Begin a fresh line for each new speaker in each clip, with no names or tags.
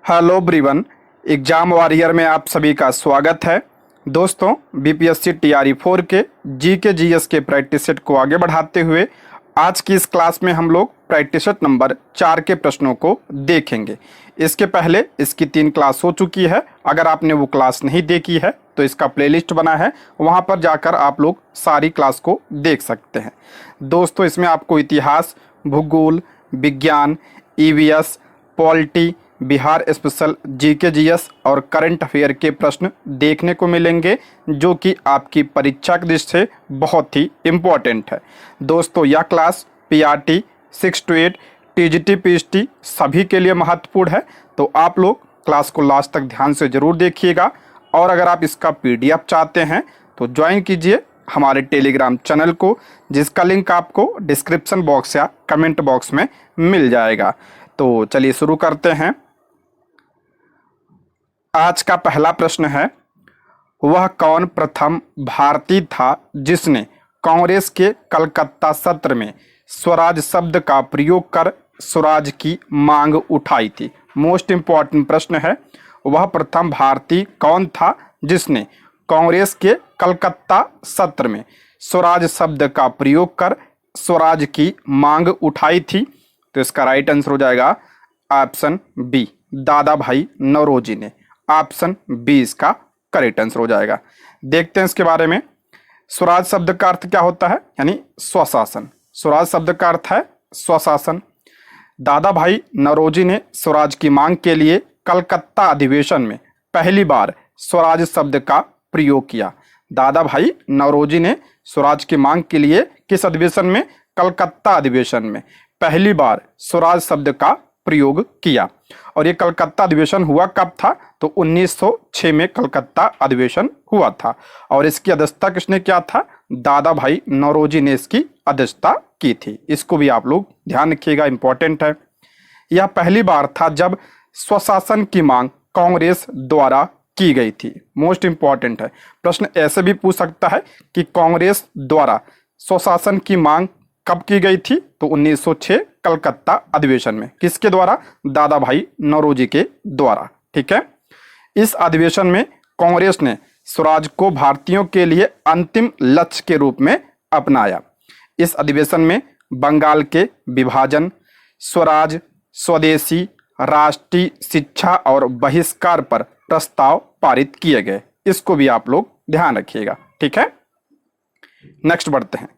Hello everyone, exam warrior में आप सभी का स्वागत है। दोस्तों, बीपीएससी टीआरई 4 के जीके जीएस के प्रैक्टिस सेट को आगे बढ़ाते हुए आज की इस क्लास में हम लोग प्रैक्टिस सेट नंबर 4 के प्रश्नों को देखेंगे। इसके पहले इसकी 3 क्लास हो चुकी है। अगर आपने वो क्लास नहीं देखी है तो इसका प्लेलिस्ट बना है, वहाँ पर जाकर आप लोग सारी क्लास को देख सकते हैं। दोस्तों, इसमें आपको इतिहास, भूगोल, विज्ञान, EVS, polity, Bihar special, GK GS और करंट अफेयर के प्रश्न देखने को मिलेंगे, जो कि आपकी परीक्षा की दृष्टि से बहुत ही इम्पोर्टेंट है। दोस्तों, यह class PRT 6 to 8, TGT, PHT सभी के लिए महत्वपूर्ण है, तो आप लोग क्लास को लास्ट तक ध्यान से ज़रूर देखिएगा। और अगर आप इसका पीडीएफ चाहते हैं तो ज्वाइन कीजिए हमारे टेलीग्राम चैनल को, जिसका लिंक आपको डिस्क्रिप्शन बॉक्स या कमेंट बॉक्स में मिल जाएगा। तो चलिए शुरू करते हैं। आज का पहला प्रश्न है, वह कौन प्रथम भारतीय था जिसने कांग्रेस के कलकत्ता सत्र में स्वराज शब्द का प्रयोग कर स्वराज की मांग उठाई थी। मोस्ट इंपॉर्टेंट प्रश्न है, वह प्रथम भारतीय कौन था जिसने कांग्रेस के कलकत्ता सत्र में स्वराज शब्द का प्रयोग कर स्वराज की मांग उठाई थी। तो इसका राइट आंसर हो जाएगा ऑप्शन बी, दादा भाई नौरोजी ने। ऑप्शन बी इसका करेक्ट आंसर हो जाएगा। देखते हैं इसके बारे में। स्वराज शब्द का अर्थ क्या होता है, यानी स्वशासन। स्वराज शब्द का अर्थ है स्वशासन। दादा भाई नौरोजी ने स्वराज की मांग के लिए कलकत्ता अधिवेशन में पहली बार स्वराज शब्द का प्रयोग किया। दादा भाई नौरोजी ने स्वराज की मांग के लिए किस अधिवेशन में? कलकत्ता अधिवेशन में पहली बार स्वराज शब्द का प्रयोग किया। और ये कलकत्ता अधिवेशन हुआ कब था? तो 1906 में कलकत्ता अधिवेशन हुआ था। और इसकी अध्यक्षता किसने किया था? दादा भाई नौरोजी ने इसकी अध्यक्षता की थी। इसको भी आप लोग ध्यान रखिएगा, इंपॉर्टेंट है। यह पहली बार था जब स्वशासन की मांग कांग्रेस द्वारा की गई थी। मोस्ट इंपॉर्टेंट है। प्रश्न ऐसे भी पूछ सकता है कि कांग्रेस द्वारा स्वशासन की मांग कब की गई थी? तो 1906 कलकत्ता अधिवेशन में। किसके द्वारा? दादा भाई नौरोजी के द्वारा। ठीक है। इस अधिवेशन में कांग्रेस ने स्वराज को भारतीयों के लिए अंतिम लक्ष्य के रूप में अपनाया। इस अधिवेशन में बंगाल के विभाजन, स्वराज, स्वदेशी, राष्ट्रीय शिक्षा और बहिष्कार पर प्रस्ताव पारित किए गए। इसको भी आप लोग ध्यान रखिएगा। ठीक है। नेक्स्ट बढ़ते हैं।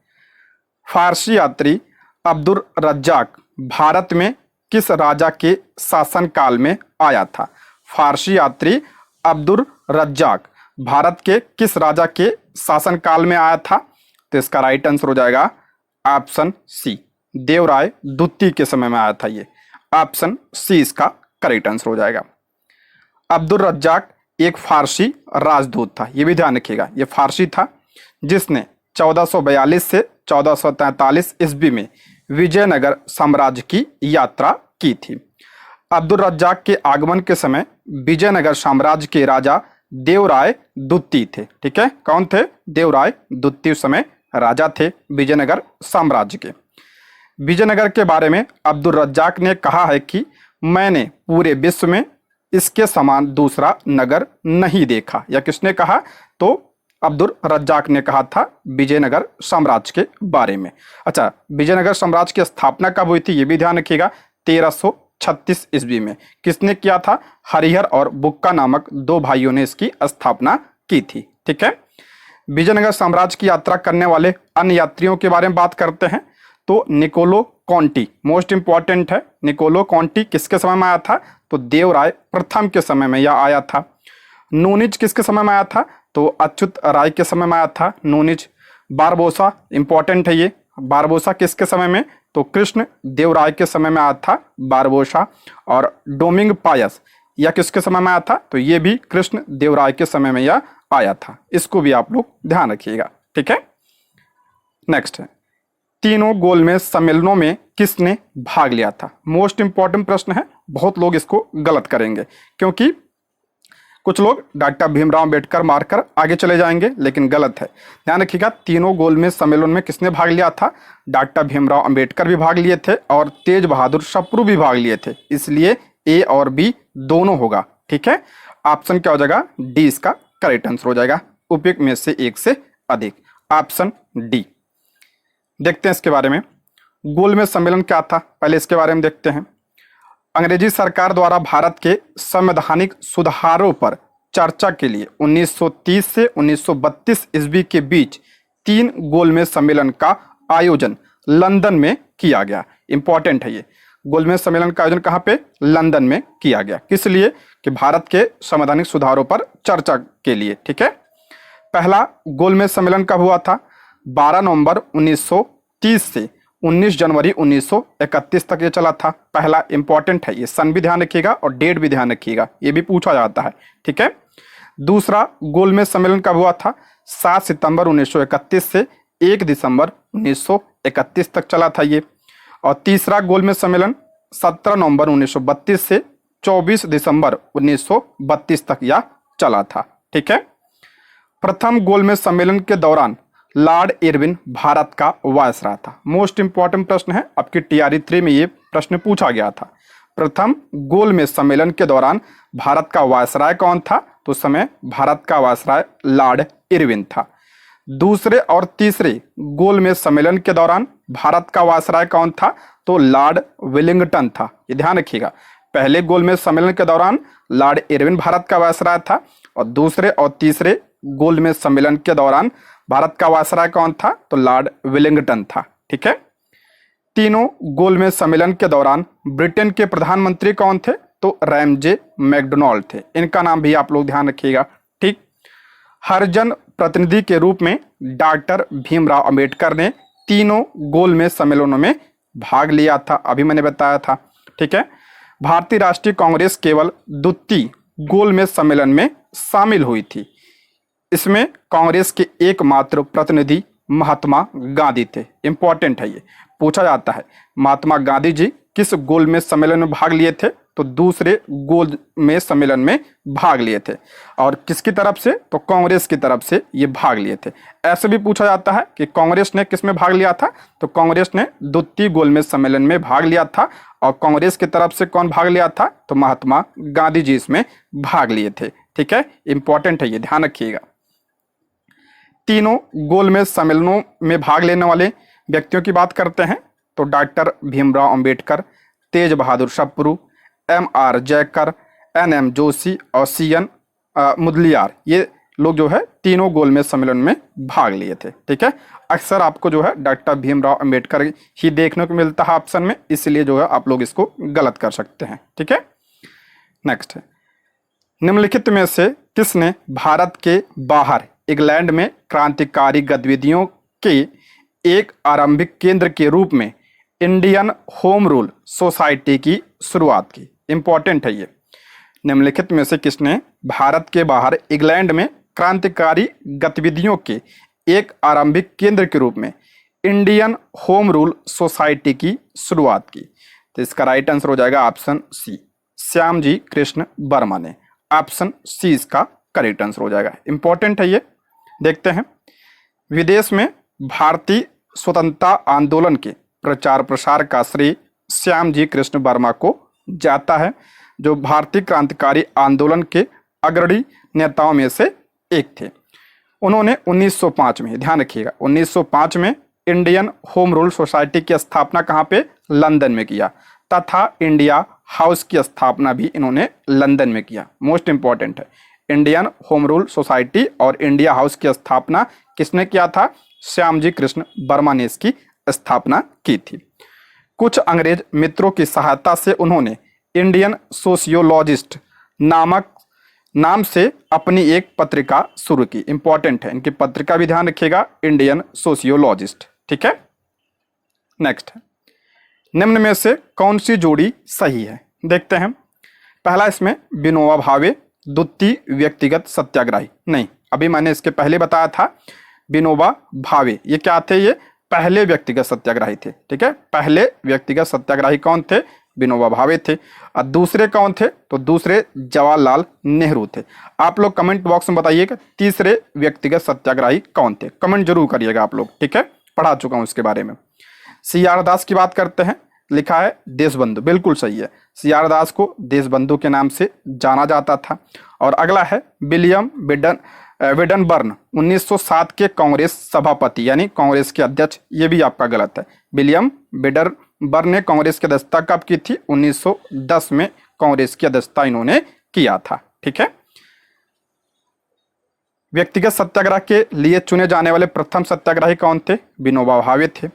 फारसी यात्री अब्दुल रज्जाक भारत में किस राजा के शासनकाल में आया था? फारसी यात्री अब्दुल रज्जाक भारत के किस राजा के शासनकाल में आया था? तो इसका राइट आंसर हो जाएगा ऑप्शन सी, देवराय द्वितीय के समय में आया था ये। ऑप्शन सी इसका करेक्ट आंसर हो जाएगा। अब्दुल रज्जाक एक फारसी राजदूत था, ये भी ध्यान रखिएगा। ये फारसी था जिसने 1442 से 1443 ईस्वी में विजयनगर साम्राज्य की यात्रा की थी। अब्दुल रज्जाक के आगमन के समय विजयनगर साम्राज्य के राजा देवराय द्वितीय थे। ठीक है। कौन थे? देवराय द्वितीय उस समय राजा थे विजयनगर साम्राज्य के। विजयनगर के बारे में अब्दुल रज्जाक ने कहा है कि मैंने पूरे विश्व में इसके समान दूसरा नगर नहीं देखा। या किसने कहा? तो अब्दुल रज्जाक ने कहा था विजयनगर साम्राज्य के बारे में। अच्छा, विजयनगर साम्राज्य की स्थापना कब हुई थी ये भी ध्यान रखिएगा। 1336 ईस्वी में। किसने किया था? हरिहर और बुक्का नामक 2 भाइयों ने इसकी स्थापना की थी। ठीक है। विजयनगर साम्राज्य की यात्रा करने वाले अन्य यात्रियों के बारे में बात करते हैं। तो निकोलो कॉन्टी मोस्ट इंपॉर्टेंट है। निकोलो कॉन्टी किसके समय में आया था? तो देवराय प्रथम के समय में यह आया था। नूनिज किसके समय में आया था? तो अच्युत राय के समय में आया था नूनिज। बारबोसा इंपॉर्टेंट है ये। बारबोसा किसके समय में? तो कृष्ण देवराय के समय में आया था बारबोसा। और डोमिंग पायस यह किसके समय में आया था? तो ये भी कृष्ण देवराय के समय में यह आया था। इसको भी आप लोग ध्यान रखिएगा। ठीक है। नेक्स्ट है, तीनों गोलमेज सम्मेलनों में किसने भाग लिया था? मोस्ट इंपॉर्टेंट प्रश्न है। बहुत लोग इसको गलत करेंगे, क्योंकि कुछ लोग डॉक्टर भीमराव अंबेडकर मारकर आगे चले जाएंगे, लेकिन गलत है। ध्यान रखिएगा, तीनों गोलमेज सम्मेलन में किसने भाग लिया था? डॉक्टर भीमराव अंबेडकर भी भाग लिए थे और तेज बहादुर सप्रू भी भाग लिए थे। इसलिए ए और बी दोनों होगा। ठीक है, ऑप्शन क्या हो जाएगा, डी इसका करेक्ट आंसर हो जाएगा, उपयुक्त में से एक से अधिक, ऑप्शन डी। देखते हैं इसके बारे में, गोलमेज सम्मेलन क्या था, पहले इसके बारे में देखते हैं। अंग्रेजी सरकार द्वारा भारत के संवैधानिक सुधारों पर चर्चा के लिए 1930 से 1932 ईस्वी के बीच 3 गोलमेज सम्मेलन का आयोजन लंदन में किया गया। इंपॉर्टेंट है ये, गोलमेज सम्मेलन का आयोजन कहाँ पे, लंदन में किया गया। किस लिए, कि भारत के संवैधानिक सुधारों पर चर्चा के लिए। ठीक है, पहला गोलमेज सम्मेलन कब हुआ था, 12 नवंबर 1930 से 19 जनवरी 1931 तक ये चला था। पहला, इंपॉर्टेंट है ये, सन भी ध्यान रखिएगा और डेट भी ध्यान रखिएगा, ये भी पूछा जाता है। ठीक है, दूसरा गोलमेज सम्मेलन कब हुआ था, 7 सितंबर 1931 से 1 दिसंबर 1931 तक चला था ये। और तीसरा गोलमेज सम्मेलन 17 नवंबर 1932 से 24 दिसंबर 1932 तक यह चला था। ठीक है, प्रथम गोलमेज सम्मेलन के दौरान लॉर्ड इरविन भारत का वायसराय था। मोस्ट इंपॉर्टेंट प्रश्न है, आपकी टीआरई 3 में ये प्रश्न पूछा गया था। प्रथम गोलमेज सम्मेलन के दौरान भारत का वायसराय कौन था, तो उस समय भारत का वायसराय लॉर्ड इरविन था। दूसरे और तीसरे गोलमेज सम्मेलन के दौरान भारत का वायसराय कौन था, तो लॉर्ड वेलिंगटन था। ये ध्यान रखिएगा, पहले गोलमेज सम्मेलन के दौरान लॉर्ड इरविन भारत का वायसराय था और दूसरे और तीसरे गोलमेज सम्मेलन के दौरान भारत का वायसराय कौन था, तो लॉर्ड वेलिंगटन था। ठीक है, तीनों गोलमेज सम्मेलन के दौरान ब्रिटेन के प्रधानमंत्री कौन थे, तो रैमजे मैकडोनाल्ड थे। इनका नाम भी आप लोग ध्यान रखिएगा। ठीक, हरिजन प्रतिनिधि के रूप में डॉक्टर भीमराव अंबेडकर ने तीनों गोलमेज सम्मेलनों में भाग लिया था, अभी मैंने बताया था। ठीक है, भारतीय राष्ट्रीय कांग्रेस केवल द्वितीय गोलमेज सम्मेलन में शामिल हुई थी। इसमें कांग्रेस के एकमात्र प्रतिनिधि महात्मा गांधी थे। इंपॉर्टेंट है ये, पूछा जाता है महात्मा गांधी जी किस गोलमेज सम्मेलन में भाग लिए थे, तो दूसरे गोलमेज सम्मेलन में भाग लिए थे। और किसकी तरफ से, तो कांग्रेस की तरफ से ये भाग लिए थे। ऐसे भी पूछा जाता है कि कांग्रेस ने किस में भाग लिया था, तो कांग्रेस ने द्वितीय गोलमेज सम्मेलन में भाग लिया था और कांग्रेस की तरफ से कौन भाग लिया था, तो महात्मा गांधी जी इसमें भाग लिए थे। ठीक है, इंपॉर्टेंट है ये, ध्यान रखिएगा। तीनों गोलमेज सम्मेलनों में भाग लेने वाले व्यक्तियों की बात करते हैं, तो डॉक्टर भीमराव अंबेडकर, तेज बहादुर सप्रू, MR जयकर, NM जोशी और CN मुदलियार, ये लोग जो है तीनों गोलमेज सम्मेलन में भाग लिए थे। ठीक है, अक्सर आपको जो है डॉक्टर भीमराव अंबेडकर ही देखने को मिलता है ऑप्शन में, इसलिए जो है आप लोग इसको गलत कर सकते हैं। ठीक है, नेक्स्ट है, निम्नलिखित में से किसने भारत के बाहर इंग्लैंड में क्रांतिकारी गतिविधियों के एक आरंभिक केंद्र के रूप में इंडियन होम रूल सोसाइटी की शुरुआत की। इंपॉर्टेंट है ये, निम्नलिखित में से किसने भारत के बाहर इंग्लैंड में क्रांतिकारी गतिविधियों के एक आरंभिक केंद्र के रूप में इंडियन होम रूल सोसाइटी की शुरुआत की, तो इसका राइट आंसर हो जाएगा ऑप्शन सी, श्यामजी कृष्ण वर्मा ने। ऑप्शन सी इसका करेक्ट आंसर हो जाएगा। इंपॉर्टेंट है ये, देखते हैं। विदेश में भारतीय स्वतंत्रता आंदोलन के प्रचार प्रसार का श्रेय श्यामजी कृष्ण वर्मा को जाता है, जो भारतीय क्रांतिकारी आंदोलन के अग्रणी नेताओं में से एक थे। उन्होंने 1905 में, ध्यान रखिएगा, 1905 में इंडियन होम रूल सोसाइटी की स्थापना कहाँ पे, लंदन में किया, तथा इंडिया हाउस की स्थापना भी इन्होंने लंदन में किया। मोस्ट इंपॉर्टेंट है, इंडियन होम रूल सोसाइटी और इंडिया हाउस की स्थापना किसने किया था, श्यामजी कृष्ण वर्मा ने इसकी स्थापना की थी। कुछ अंग्रेज मित्रों की सहायता से उन्होंने इंडियन सोशियोलॉजिस्ट नाम से अपनी एक पत्रिका शुरू की। इंपॉर्टेंट है, इनकी पत्रिका भी ध्यान रखिएगा, इंडियन सोशियोलॉजिस्ट। ठीक है, नेक्स्ट है, निम्न में से कौन सी जोड़ी सही है, देखते हैं। पहला इसमें विनोबा भावे द्वितीय व्यक्तिगत सत्याग्रही, नहीं, अभी मैंने इसके पहले बताया था विनोबा भावे, ये क्या थे, ये पहले व्यक्तिगत सत्याग्रही थे। ठीक है, पहले व्यक्तिगत सत्याग्रही कौन थे, विनोबा भावे थे। और दूसरे कौन थे, तो दूसरे जवाहरलाल नेहरू थे। आप लोग कमेंट बॉक्स में बताइएगा तीसरे व्यक्तिगत सत्याग्रही कौन थे, कमेंट जरूर करिएगा आप लोग। ठीक है, पढ़ा चुका हूं इसके बारे में। CR दास की बात करते हैं, लिखा है देशबंधु, बिल्कुल सही है। सीआर दास को देशबंधु के नाम से जाना जाता था। और अगला है विलियम विडनबर्न, 1907 के कांग्रेस सभापति यानी कांग्रेस के अध्यक्ष। ये भी आपका गलत है। विलियम विडनबर्न ने कांग्रेस की अध्यक्षता कब की थी? 1910 में कांग्रेस की अध्यक्षता इन्होंने किया था। ठीक है। व्यक्तिगत सत्याग्रह के लिए चुने जाने वाले प्रथम सत्याग्रही कौन थे? विनोबा भावे थे।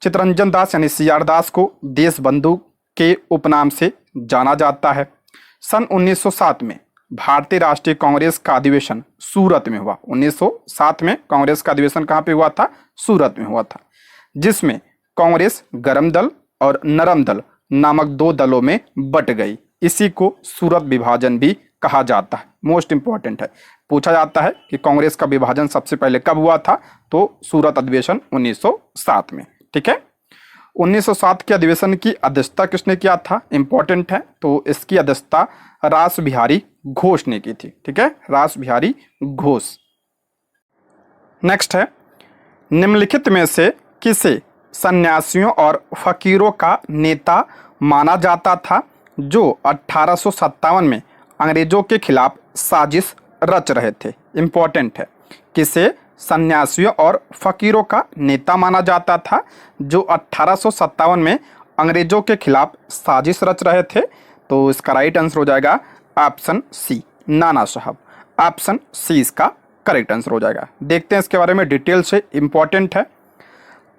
चित्तरंजन दास यानी सीआर दास को देशबंधु के उपनाम से जाना जाता है। सन 1907 में भारतीय राष्ट्रीय कांग्रेस का अधिवेशन सूरत में हुआ। 1907 में कांग्रेस का अधिवेशन कहाँ पे हुआ था? सूरत में हुआ था, जिसमें कांग्रेस गर्म दल और नरम दल नामक दो दलों में बट गई। इसी को सूरत विभाजन भी कहा जाता है। मोस्ट इंपॉर्टेंट है, पूछा जाता है कि कांग्रेस का विभाजन सबसे पहले कब हुआ था? तो सूरत अधिवेशन 1907 में। ठीक है। 1907 के अधिवेशन की अध्यक्षता किसने किया था? इंपॉर्टेंट है, तो इसकी अध्यक्षता रास बिहारी घोष ने की थी। ठीक है, रास बिहारी घोष। नेक्स्ट है, निम्नलिखित में से किसे सन्यासियों और फकीरों का नेता माना जाता था जो 1857 में अंग्रेजों के खिलाफ साजिश रच रहे थे? इंपॉर्टेंट है, किसे सन्यासियों और फकीरों का नेता माना जाता था जो 1857 में अंग्रेजों के खिलाफ साजिश रच रहे थे? तो इसका राइट आंसर हो जाएगा ऑप्शन सी, नाना साहब। ऑप्शन सी इसका करेक्ट आंसर हो जाएगा। देखते हैं इसके बारे में डिटेल से, इंपॉर्टेंट है।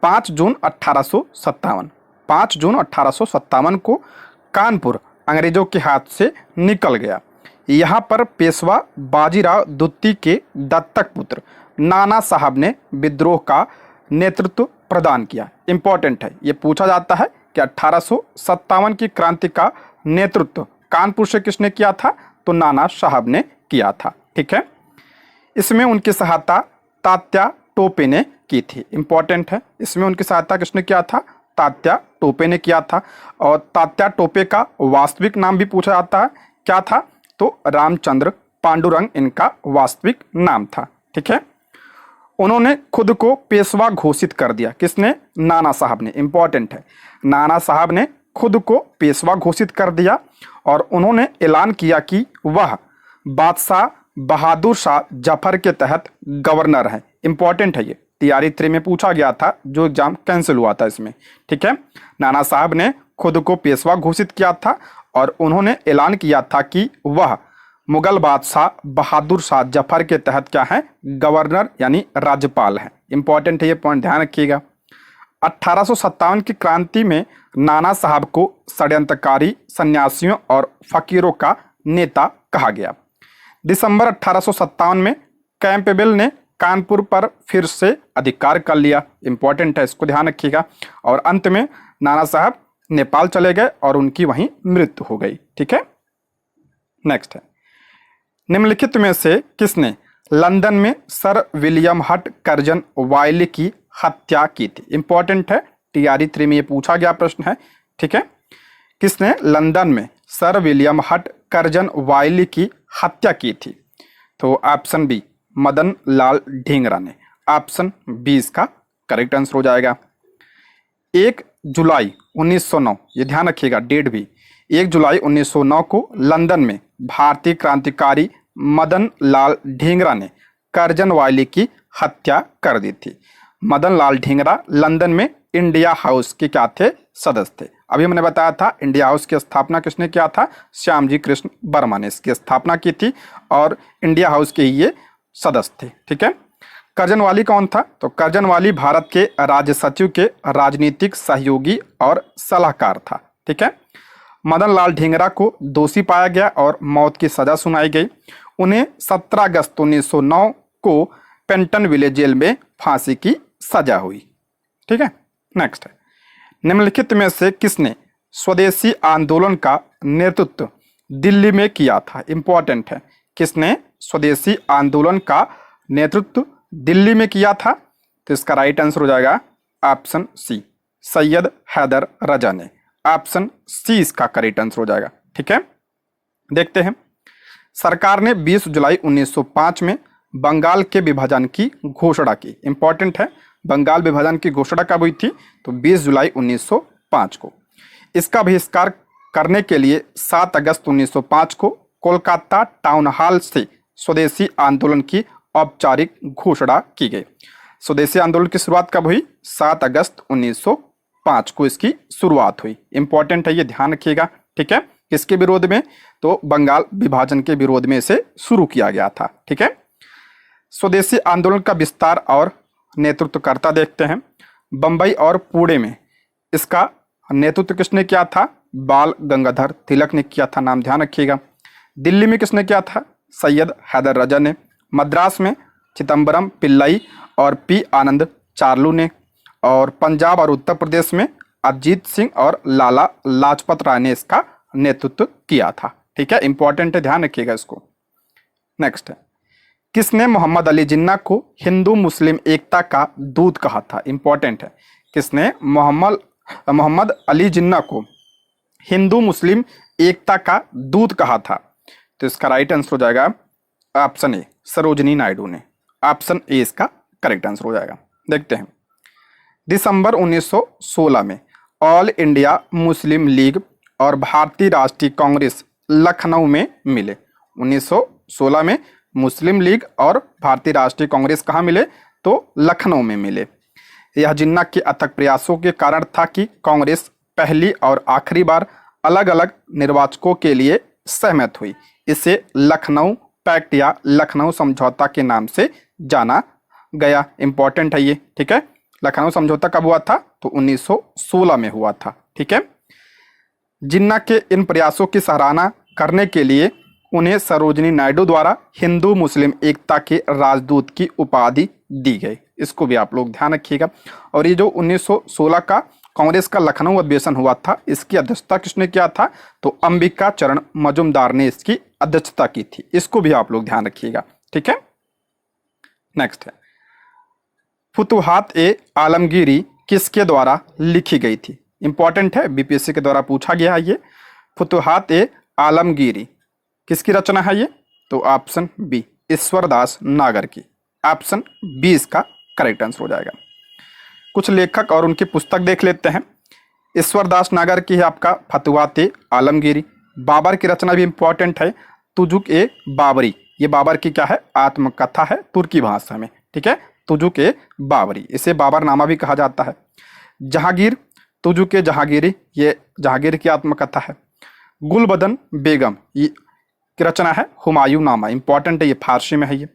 5 जून 1857, 5 जून 1857 को कानपुर अंग्रेजों के हाथ से निकल गया। यहाँ पर पेशवा बाजीराव द्वितीय के दत्तक पुत्र नाना साहब ने विद्रोह का नेतृत्व प्रदान किया। इंपॉर्टेंट है, ये पूछा जाता है कि 1857 की क्रांति का नेतृत्व कानपुर से किसने किया था? तो नाना साहब ने किया था। ठीक है। इसमें उनकी सहायता तात्या टोपे ने की थी। इंपॉर्टेंट है, इसमें उनकी सहायता किसने किया था? तात्या टोपे ने किया था। और तात्या टोपे का वास्तविक नाम भी पूछा जाता है, क्या था? तो रामचंद्र पांडुरंग इनका वास्तविक नाम था। ठीक है। उन्होंने खुद को पेशवा घोषित कर दिया। किसने? नाना साहब ने। इंपॉर्टेंट है, नाना साहब ने खुद को पेशवा घोषित कर दिया और उन्होंने ऐलान किया कि वह बादशाह बहादुर शाह जफर के तहत गवर्नर है। इंपॉर्टेंट है, ये तैयारी 3 में पूछा गया था, जो एग्जाम कैंसिल हुआ था इसमें। ठीक है। नाना साहब ने खुद को पेशवा घोषित किया था और उन्होंने ऐलान किया था कि वह मुगल बादशाह बहादुर शाह जफर के तहत क्या है? गवर्नर यानी राज्यपाल है। इंपॉर्टेंट है, ये पॉइंट ध्यान रखिएगा। 1857 की क्रांति में नाना साहब को षड्यंत्रकारी सन्यासियों और फकीरों का नेता कहा गया। दिसंबर 1857 में कैंपबेल ने कानपुर पर फिर से अधिकार कर लिया। इंपॉर्टेंट है, इसको ध्यान रखिएगा। और अंत में नाना साहब नेपाल चले गए और उनकी वहीं मृत्यु हो गई। ठीक है। नेक्स्ट है, निम्नलिखित में से किसने लंदन में सर विलियम हट कर्जन वायली की हत्या की थी? इंपॉर्टेंट है, टीआरई 3 में ये पूछा गया प्रश्न है। ठीक है। किसने लंदन में सर विलियम हट कर्जन वायली की हत्या की थी? तो ऑप्शन बी, मदन लाल ढींगरा ने। ऑप्शन बी इसका करेक्ट आंसर हो जाएगा। 1 जुलाई 1909, ये ध्यान रखिएगा डेट भी, 1 जुलाई 1909 को लंदन में भारतीय क्रांतिकारी मदन लाल ढींगरा ने कर्जन वायली की हत्या कर दी थी। मदन लाल ढींगरा लंदन में इंडिया हाउस के क्या थे? सदस्य थे। अभी मैंने बताया था इंडिया हाउस की स्थापना किसने किया था? श्यामजी कृष्ण वर्मा ने इसकी स्थापना की थी और इंडिया हाउस के ये सदस्य थे। ठीक है। कर्जन वाली कौन था? तो कर्जन वाली भारत के राज्य सचिव के राजनीतिक सहयोगी और सलाहकार था। ठीक है। मदन लाल ढींगरा को दोषी पाया गया और मौत की सजा सुनाई गई। उन्हें 17 अगस्त 1909 को पेंटनविले जेल में फांसी की सजा हुई। ठीक है। नेक्स्ट है, निम्नलिखित में से किसने स्वदेशी आंदोलन का नेतृत्व दिल्ली में किया था? इंपॉर्टेंट है, किसने स्वदेशी आंदोलन का नेतृत्व दिल्ली में किया था? तो इसका राइट आंसर हो जाएगा ऑप्शन सी, सैयद हैदर रजा ने। ऑप्शन सी इसका करेक्ट आंसर हो जाएगा। ठीक है। देखते हैं, सरकार ने 20 जुलाई 1905 में बंगाल के विभाजन की घोषणा की। इंपॉर्टेंट है, बंगाल विभाजन की घोषणा कब हुई थी? तो 20 जुलाई 1905 को। इसका बहिष्कार करने के लिए 7 अगस्त 1905 को कोलकाता टाउन हॉल से स्वदेशी आंदोलन की औपचारिक घोषणा की गई। स्वदेशी आंदोलन की शुरुआत कब हुई? 7 अगस्त 1905 को इसकी शुरुआत हुई। इंपॉर्टेंट है, ये ध्यान रखिएगा। ठीक है, किसके विरोध में? तो बंगाल विभाजन के विरोध में इसे शुरू किया गया था। ठीक है, स्वदेशी आंदोलन का विस्तार और नेतृत्वकर्ता देखते हैं। बंबई और पुणे में इसका नेतृत्व किसने किया था? बाल गंगाधर तिलक ने किया था, नाम ध्यान रखिएगा। दिल्ली में किसने किया था? सैयद हैदर रजा ने। मद्रास में चिदम्बरम पिल्लई और पी आनंद चार्लू ने। और पंजाब और उत्तर प्रदेश में अजीत सिंह और लाला लाजपत राय ने इसका नेतृत्व किया था। ठीक है, इंपॉर्टेंट है, ध्यान रखिएगा इसको। नेक्स्ट है, किसने मोहम्मद अली जिन्ना को हिंदू मुस्लिम एकता का दूत कहा था? इंपॉर्टेंट है, किसने मोहम्मद अली जिन्ना को हिंदू मुस्लिम एकता का दूत कहा था? तो इसका राइट आंसर हो जाएगा ऑप्शन ए, सरोजिनी नायडू ने। ऑप्शन ए इसका करेक्ट आंसर हो जाएगा। देखते हैं, दिसंबर 1916 में ऑल इंडिया मुस्लिम लीग और भारतीय राष्ट्रीय कांग्रेस लखनऊ में मिले। 1916 में मुस्लिम लीग और भारतीय राष्ट्रीय कांग्रेस कहाँ मिले? तो लखनऊ में मिले। यह जिन्ना के अथक प्रयासों के कारण था कि कांग्रेस पहली और आखिरी बार अलग अलग निर्वाचकों के लिए सहमत हुई। इसे लखनऊ पैक्ट या लखनऊ समझौता के नाम से जाना गया। इंपॉर्टेंट है ये। ठीक है, लखनऊ समझौता कब हुआ था? तो 1916 में हुआ था। ठीक है, जिन्ना के इन प्रयासों की सराहना करने के लिए उन्हें सरोजिनी नायडू द्वारा हिंदू मुस्लिम एकता के राजदूत की उपाधि दी गई। इसको भी आप लोग ध्यान रखिएगा। और ये जो 1916 का कांग्रेस का लखनऊ अधिवेशन हुआ था, इसकी अध्यक्षता किसने किया था? तो अंबिका चरण मजुमदार ने इसकी अध्यक्षता की थी। इसको भी आप लोग ध्यान रखिएगा। ठीक है, नेक्स्ट है, फुतुहात ए आलमगीरी किसके द्वारा लिखी गई थी? इंपॉर्टेंट है, बीपीएससी के द्वारा पूछा गया है ये। फुतुहात ए आलमगीरी किसकी रचना है ये? तो ऑप्शन बी, ईश्वरदास नागर की। ऑप्शन बी इसका करेक्ट आंसर हो जाएगा। कुछ लेखक और उनकी पुस्तक देख लेते हैं। ईश्वरदास नागर की है आपका फतुहात ए आलमगीरी। बाबर की रचना भी इंपॉर्टेंट है, तुजुक ए बाबरी। ये बाबर की क्या है? आत्मकथा है तुर्की भाषा में। ठीक है, तुजुक ए बाबरी, इसे बाबरनामा भी कहा जाता है। जहांगीर, तुजुक ए जहांगीरी, ये जहांगीर की आत्मकथा है। गुलबदन बेगम की रचना है हुमायूं नामा। इंपॉर्टेंट है, ये फारसी में है ये।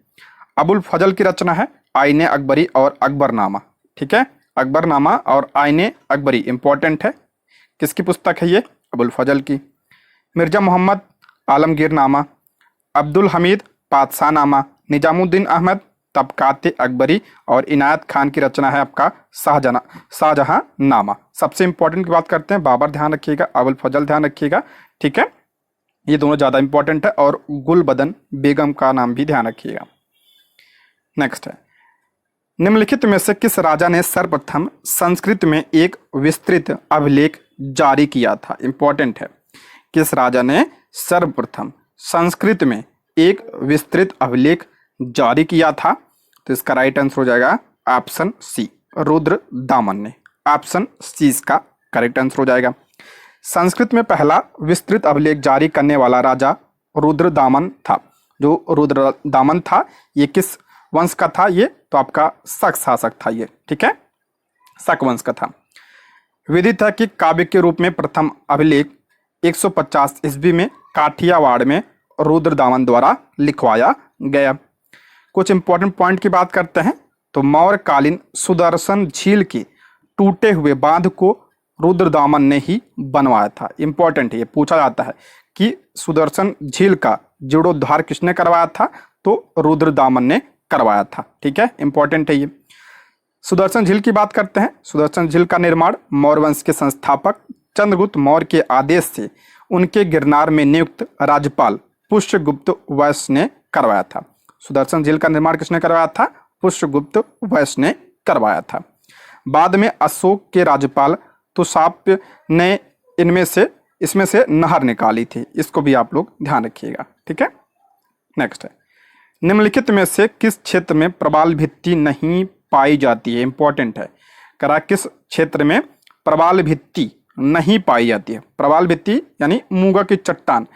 अबुल फजल की रचना है आईने अकबरी और अकबरनामा। ठीक है, अकबरनामा और आईने अकबरी इंपॉर्टेंट है। किसकी पुस्तक है ये? अबुल फजल की। मिर्जा मोहम्मद आलमगीरनामा, अब्दुल हमीद पातशाहनामा, निजामुद्दीन अहमद तबकात अकबरी और इनायत खान की रचना है आपका शाहजहां नामा। सबसे इंपॉर्टेंट की बात करते हैं, बाबर ध्यान रखिएगा, अबुल फजल ध्यान रखिएगा। ठीक है, ये दोनों ज़्यादा इंपॉर्टेंट है। और गुलबदन बेगम का नाम भी ध्यान रखिएगा। नेक्स्ट है, निम्नलिखित में से किस राजा ने सर्वप्रथम संस्कृत में एक विस्तृत अभिलेख जारी किया था? इंपॉर्टेंट है, किस राजा ने सर्वप्रथम संस्कृत में एक विस्तृत अभिलेख जारी किया था? तो इसका राइट आंसर हो जाएगा ऑप्शन सी, रुद्रदामन ने। ऑप्शन सी इसका करेक्ट आंसर हो जाएगा। संस्कृत में पहला विस्तृत अभिलेख जारी करने वाला राजा रुद्रदामन था। जो रुद्रदामन था ये किस वंश का था? ये तो आपका शक शासक था ये। ठीक है, शक वंश का था। विदित है कि काव्य के रूप में प्रथम अभिलेख 150 ईस्वी में काठियावाड़ में रुद्रदामन द्वारा लिखवाया गया। कुछ इंपॉर्टेंट पॉइंट की बात करते हैं तो मौर्यकालीन सुदर्शन झील के टूटे हुए बांध को रुद्रदामन ने ही बनवाया था। इंपॉर्टेंट है, ये पूछा जाता है कि सुदर्शन झील का जीर्णोद्धार किसने करवाया था? तो रुद्रदामन ने करवाया था। ठीक है, इंपॉर्टेंट है ये। सुदर्शन झील की बात करते हैं। सुदर्शन झील का निर्माण मौर्य वंश के संस्थापक चंद्रगुप्त मौर्य के आदेश से उनके गिरनार में नियुक्त राज्यपाल पुष्यगुप्त वैश्य ने करवाया था। सुदर्शन झील का निर्माण किसने करवाया था? पुष्यगुप्त वैश्य ने करवाया था। बाद में अशोक के राज्यपाल तुषाप्य ने इसमें से नहर निकाली थी। इसको भी आप लोग ध्यान रखिएगा। ठीक है, नेक्स्ट है, निम्नलिखित में से किस क्षेत्र में प्रवाल भित्ति नहीं पाई जाती है? इंपॉर्टेंट है, करा किस क्षेत्र में प्रवाल भित्ति नहीं पाई जाती है। प्रवाल भित्ति यानी मूंगा की चट्टान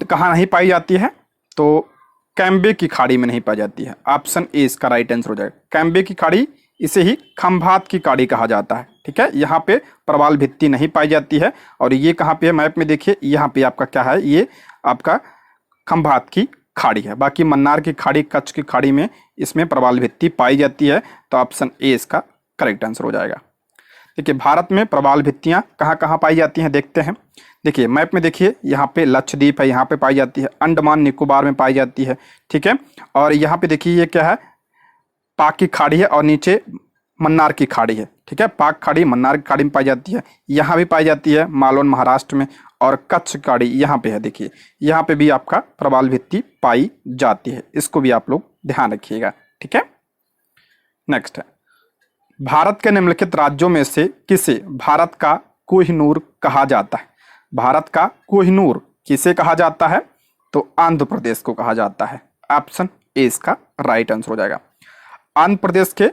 कहाँ नहीं पाई जाती है? तो कैम्बे की खाड़ी में नहीं पाई जाती है। ऑप्शन ए इसका राइट आंसर हो जाएगा। कैम्बे की खाड़ी, इसे ही खंभात की खाड़ी कहा जाता है। ठीक है, यहाँ पे प्रवाल भित्ति नहीं पाई जाती है। और ये कहाँ पे है मैप में देखिए, यहाँ पे आपका क्या है, ये आपका खंभात की खाड़ी है। बाकी मन्नार की खाड़ी, कच्छ की खाड़ी में इसमें प्रवाल भित्ति पाई जाती है। तो ऑप्शन ए इसका करेक्ट आंसर हो जाएगा। देखिए भारत में प्रवाल भित्तियाँ कहाँ कहाँ पाई जाती हैं देखते हैं। देखिए मैप में देखिए, यहाँ पे लक्षद्वीप है, यहाँ पे पाई जाती है। अंडमान निकोबार में पाई जाती है। ठीक है, और यहाँ पे देखिए ये क्या है, पाक की खाड़ी है और नीचे मन्नार की खाड़ी है। ठीक है, पाक खाड़ी मन्नार की खाड़ी में पाई जाती है। यहाँ भी पाई जाती है मालवन महाराष्ट्र में। और कच्छ खाड़ी यहाँ पे है, देखिए यहाँ पे भी आपका प्रवाल भित्ति पाई जाती है। इसको भी आप लोग ध्यान रखिएगा। ठीक है, नेक्स्ट है, भारत के निम्नलिखित राज्यों में से किसे भारत का कोहिनूर कहा जाता है? भारत का कोहिनूर किसे कहा जाता है? तो आंध्र प्रदेश को कहा जाता है। ऑप्शन ए इसका राइट आंसर हो जाएगा। आंध्र प्रदेश के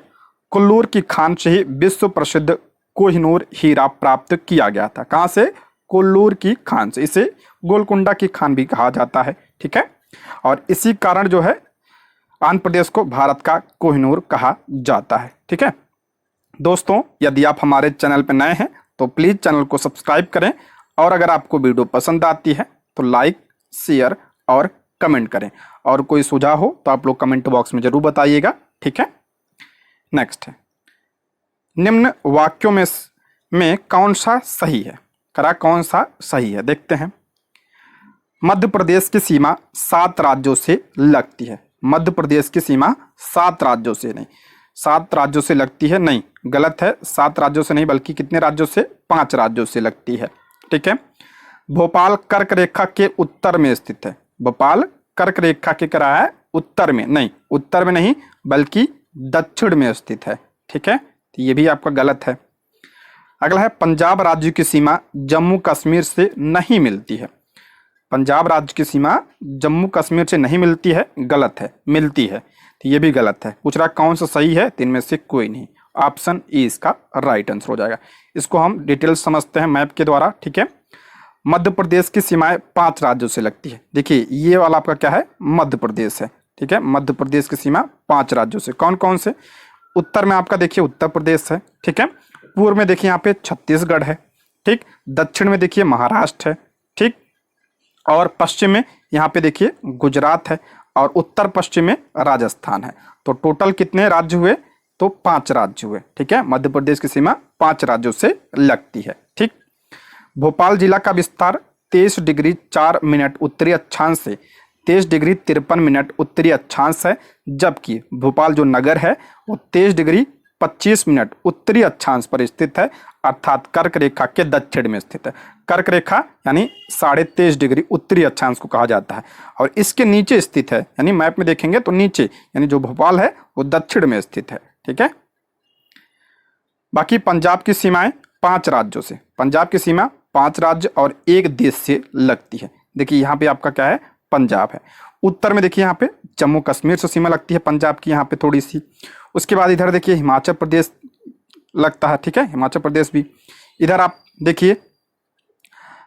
कोल्लूर की खान से ही विश्व प्रसिद्ध कोहिनूर हीरा प्राप्त किया गया था। कहाँ से? कोल्लूर की खान से। इसे गोलकुंडा की खान भी कहा जाता है। ठीक है, और इसी कारण जो है आंध्र प्रदेश को भारत का कोहिनूर कहा जाता है। ठीक है दोस्तों, यदि आप हमारे चैनल पर नए हैं तो प्लीज़ चैनल को सब्सक्राइब करें, और अगर आपको वीडियो पसंद आती है तो लाइक, शेयर और कमेंट करें, और कोई सुझाव हो तो आप लोग कमेंट बॉक्स में जरूर बताइएगा। ठीक है, नेक्स्ट है, निम्न वाक्यों में कौन सा सही है? कौन सा सही है देखते हैं। मध्य प्रदेश की सीमा 7 राज्यों से लगती है। मध्य प्रदेश की सीमा 7 राज्यों से नहीं, 7 राज्यों से लगती है नहीं, गलत है। 7 राज्यों से नहीं, बल्कि कितने राज्यों से? 5 राज्यों से लगती है। ठीक है, भोपाल कर्क रेखा के उत्तर में स्थित है। भोपाल कर्क रेखा के करा है उत्तर में नहीं, उत्तर में नहीं बल्कि दक्षिण में स्थित है। ठीक है, तो ये भी आपका गलत है। अगला है, पंजाब राज्य की सीमा जम्मू कश्मीर से नहीं मिलती है। पंजाब राज्य की सीमा जम्मू कश्मीर से नहीं मिलती है, गलत है, मिलती है। तो ये भी गलत है। पूछ रहा कौन सा सही है, तो इनमें से कोई नहीं। ऑप्शन ए इसका राइट आंसर हो जाएगा। इसको हम डिटेल समझते हैं मैप के द्वारा। ठीक है, मध्य प्रदेश की सीमाएं 5 राज्यों से लगती है। देखिए ये वाला आपका क्या है, मध्य प्रदेश है। ठीक है, मध्य प्रदेश की सीमा 5 राज्यों से। कौन कौन से? उत्तर में आपका देखिए उत्तर प्रदेश है। ठीक है, पूर्व में देखिए यहाँ पे छत्तीसगढ़ है। ठीक, दक्षिण में देखिए महाराष्ट्र है। ठीक, और पश्चिम में यहाँ पे देखिए गुजरात है, और उत्तर पश्चिम में राजस्थान है। तो टोटल कितने राज्य हुए? तो 5 राज्य हुए। ठीक है, मध्य प्रदेश की सीमा 5 राज्यों से लगती है। ठीक, भोपाल जिला का विस्तार 23 डिग्री 4 मिनट उत्तरी अक्षांश से 23 डिग्री 53 मिनट उत्तरी अक्षांश है, जबकि भोपाल जो नगर है वो 23 डिग्री 25 मिनट उत्तरी अक्षांश पर स्थित है, अर्थात कर्क रेखा के दक्षिण में स्थित है। कर्क रेखा यानी 23.5 डिग्री उत्तरी अक्षांश को कहा जाता है, और इसके नीचे स्थित है, यानी मैप में देखेंगे तो नीचे, यानी जो भोपाल है वो दक्षिण में स्थित है। ठीक है, बाकी पंजाब की सीमाएं 5 राज्यों से, पंजाब की सीमा 5 राज्य और 1 देश से लगती है। देखिए यहाँ पे आपका क्या है, पंजाब है। उत्तर में देखिए यहाँ पे जम्मू कश्मीर से सीमा लगती है पंजाब की, यहाँ पे थोड़ी सी। उसके बाद इधर देखिए हिमाचल प्रदेश लगता है। ठीक है, हिमाचल प्रदेश भी। इधर आप देखिए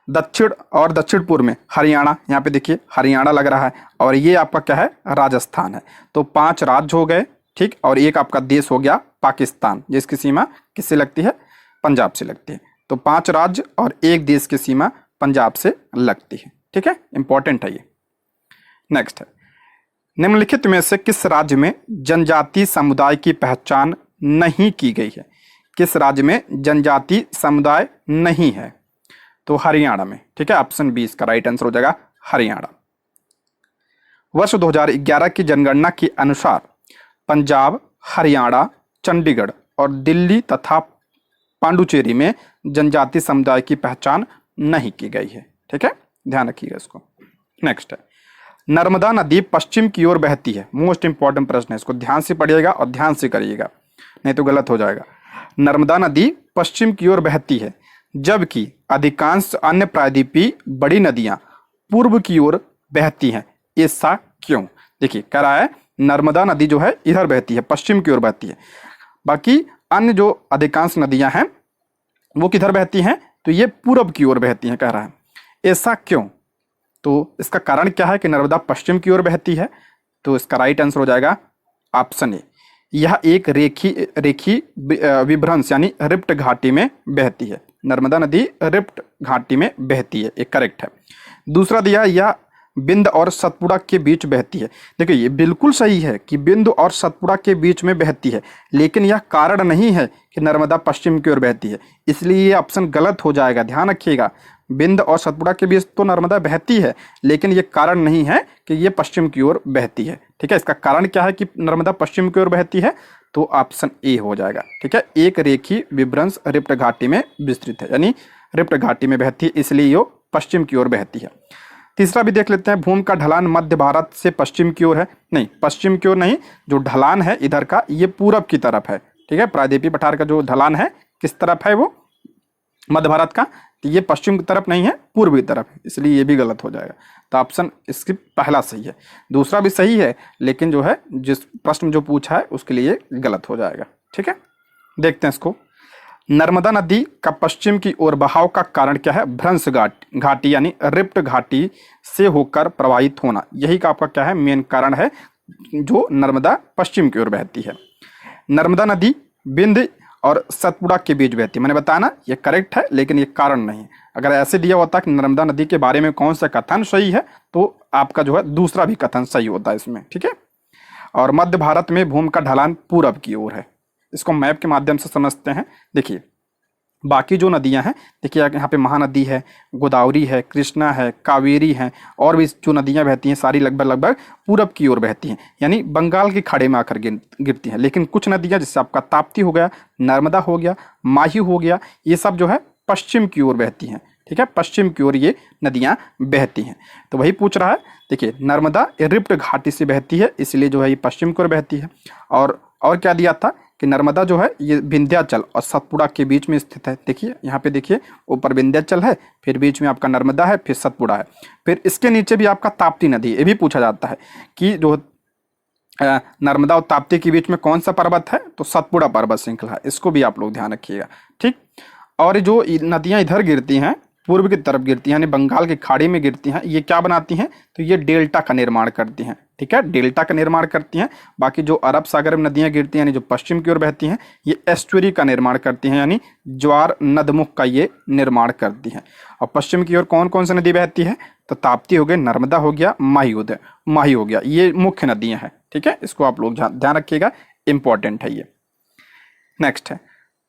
दक्षिण और दक्षिण पूर्व में हरियाणा, यहाँ पे देखिए हरियाणा लग रहा है, और ये आपका क्या है, राजस्थान है। तो 5 राज्य हो गए। ठीक, और एक आपका देश हो गया पाकिस्तान, जिसकी सीमा किससे लगती है? पंजाब से लगती है। तो 5 राज्य और 1 देश की सीमा पंजाब से लगती है। ठीक है, इंपॉर्टेंट है ये। नेक्स्ट है, निम्नलिखित में से किस राज्य में जनजाति समुदाय की पहचान नहीं की गई है? किस राज्य में जनजाति समुदाय नहीं है? तो हरियाणा में। ठीक है, ऑप्शन बी इसका राइट आंसर हो जाएगा, हरियाणा। वर्ष 2011 की जनगणना के अनुसार पंजाब, हरियाणा, चंडीगढ़ और दिल्ली तथा पांडुचेरी में जनजाति समुदाय की पहचान नहीं की गई है। ठीक है, ध्यान रखिएगा इसको। नेक्स्ट है, नर्मदा नदी पश्चिम की ओर बहती है। मोस्ट इंपॉर्टेंट प्रश्न है, इसको ध्यान से पढ़िएगा और ध्यान से करिएगा, नहीं तो गलत हो जाएगा। नर्मदा नदी पश्चिम की ओर बहती है, जबकि अधिकांश अन्य प्रायद्वीपीय बड़ी नदियां पूर्व की ओर बहती हैं। ऐसा क्यों? देखिए कह रहा है नर्मदा नदी जो है इधर बहती है, पश्चिम की ओर बहती है, बाकी अन्य जो अधिकांश नदियां हैं वो किधर बहती हैं, तो ये पूरब की ओर बहती हैं, कह रहा है। ऐसा क्यों? तो इसका कारण क्या है कि नर्मदा पश्चिम की ओर बहती है। तो इसका राइट आंसर हो जाएगा ऑप्शन ए। यह एक रेखी रेखी विभ्रंश यानी रिफ्ट घाटी में बहती है। नर्मदा नदी रिफ्ट घाटी में बहती है, ये करेक्ट है। दूसरा दिया, यह बिंद और सतपुड़ा के बीच बहती है। देखिए ये बिल्कुल सही है कि बिंद और सतपुड़ा के बीच में बहती है, लेकिन यह कारण नहीं है कि नर्मदा पश्चिम की ओर बहती है, इसलिए ये ऑप्शन गलत हो जाएगा। ध्यान रखिएगा, बिंद और सतपुड़ा के बीच तो नर्मदा बहती है, लेकिन ये कारण नहीं है कि ये पश्चिम की ओर बहती है। ठीक है, इसका कारण क्या है कि नर्मदा पश्चिम की ओर बहती है, तो ऑप्शन ए हो जाएगा। ठीक है, एक रेखी विभ्रंश रिफ्ट घाटी में विस्तृत है, यानी रिफ्ट घाटी में बहती है, इसलिए ये पश्चिम की ओर बहती है। तीसरा भी देख लेते हैं, भूमि का ढलान मध्य भारत से पश्चिम की ओर है। नहीं, पश्चिम की ओर नहीं, जो ढलान है इधर का ये पूरब की तरफ है। ठीक है, प्रायद्वीपीय पठार का जो ढलान है किस तरफ है, वो मध्य भारत का, तो ये पश्चिम की तरफ नहीं है, पूर्व की तरफ है, इसलिए ये भी गलत हो जाएगा। तो ऑप्शन इसकी पहला सही है। दूसरा भी सही है, लेकिन जो है जिस प्रश्न जो पूछा है उसके लिए गलत हो जाएगा। ठीक है, देखते हैं इसको। नर्मदा नदी का पश्चिम की ओर बहाव का कारण क्या है? भ्रंश घाटी यानी रिफ्ट घाटी से होकर प्रवाहित होना, यही का आपका क्या है, मेन कारण है जो नर्मदा पश्चिम की ओर बहती है। नर्मदा नदी बिंद और सतपुड़ा के बीच बहती है, मैंने बताया ना, ये करेक्ट है, लेकिन ये कारण नहीं। अगर ऐसे दिया होता कि नर्मदा नदी के बारे में कौन सा कथन सही है, तो आपका जो है दूसरा भी कथन सही होता है इसमें। ठीक है, और मध्य भारत में भूमि का ढलान पूरब की ओर है। इसको मैप के माध्यम से समझते हैं। देखिए बाकी जो नदियां हैं, देखिए यहाँ पे महानदी है, गोदावरी है, कृष्णा है, कावेरी है, और भी जो नदियां बहती हैं सारी लगभग पूरब की ओर बहती हैं, यानी बंगाल के खाड़ी में आकर गिरती हैं। लेकिन कुछ नदियां जैसे आपका ताप्ती हो गया, नर्मदा हो गया, माही हो गया, ये सब जो है पश्चिम की ओर बहती हैं। ठीक है, पश्चिम की ओर ये नदियां बहती हैं। तो वही पूछ रहा है, देखिए नर्मदा रिफ्ट घाटी से बहती है, इसलिए जो है ये पश्चिम की ओर बहती है। और क्या दिया था कि नर्मदा जो है ये विंध्याचल और सतपुड़ा के बीच में स्थित है। देखिए यहाँ पे देखिए, ऊपर विंध्याचल है, फिर बीच में आपका नर्मदा है, फिर सतपुड़ा है, फिर इसके नीचे भी आपका ताप्ती नदी। ये भी पूछा जाता है कि जो नर्मदा और ताप्ती के बीच में कौन सा पर्वत है, तो सतपुड़ा पर्वत श्रृंखला है। इसको भी आप लोग ध्यान रखिएगा। ठीक, और जो नदियाँ इधर गिरती हैं, पूर्व की तरफ गिरती हैं, यानी बंगाल की खाड़ी में गिरती हैं, ये क्या बनाती हैं, तो ये डेल्टा का निर्माण करती हैं। ठीक है, डेल्टा का निर्माण करती हैं। बाकी जो अरब सागर में नदियां गिरती हैं, यानी जो पश्चिम की ओर बहती हैं, ये एस्टुअरी का निर्माण करती हैं, यानी ज्वार नदमुख का ये निर्माण करती हैं। और पश्चिम की ओर कौन कौन सी नदी बहती है, तो ताप्ती हो गई, नर्मदा हो गया, माही हो गया, ये मुख्य नदियां हैं। ठीक है, इसको आप लोग ध्यान रखिएगा, इंपॉर्टेंट है ये। नेक्स्ट है,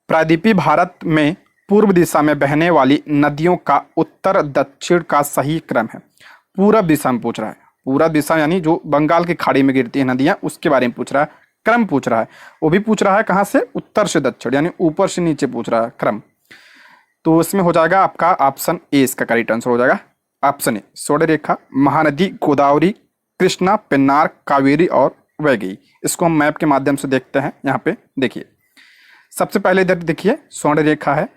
प्रायद्वीपीय भारत में पूर्व दिशा में बहने वाली नदियों का उत्तर दक्षिण का सही क्रम है। पूरब दिशा में पूछ रहा है, पूरब दिशा यानी जो बंगाल की खाड़ी में गिरती है नदियां, उसके बारे में पूछ रहा है, क्रम पूछ रहा है। वो भी पूछ रहा है कहाँ से, उत्तर से दक्षिण, यानी ऊपर से नीचे पूछ रहा है क्रम। तो इसमें हो जाएगा आपका ऑप्शन ए, इसका करेक्ट आंसर हो जाएगा ऑप्शन ए। स्वर्ण रेखा, महानदी, गोदावरी, कृष्णा, पेन्नार, कावेरी और वैगई। इसको हम मैप के माध्यम से देखते हैं। यहाँ पे देखिए, सबसे पहले इधर देखिए स्वर्ण रेखा है,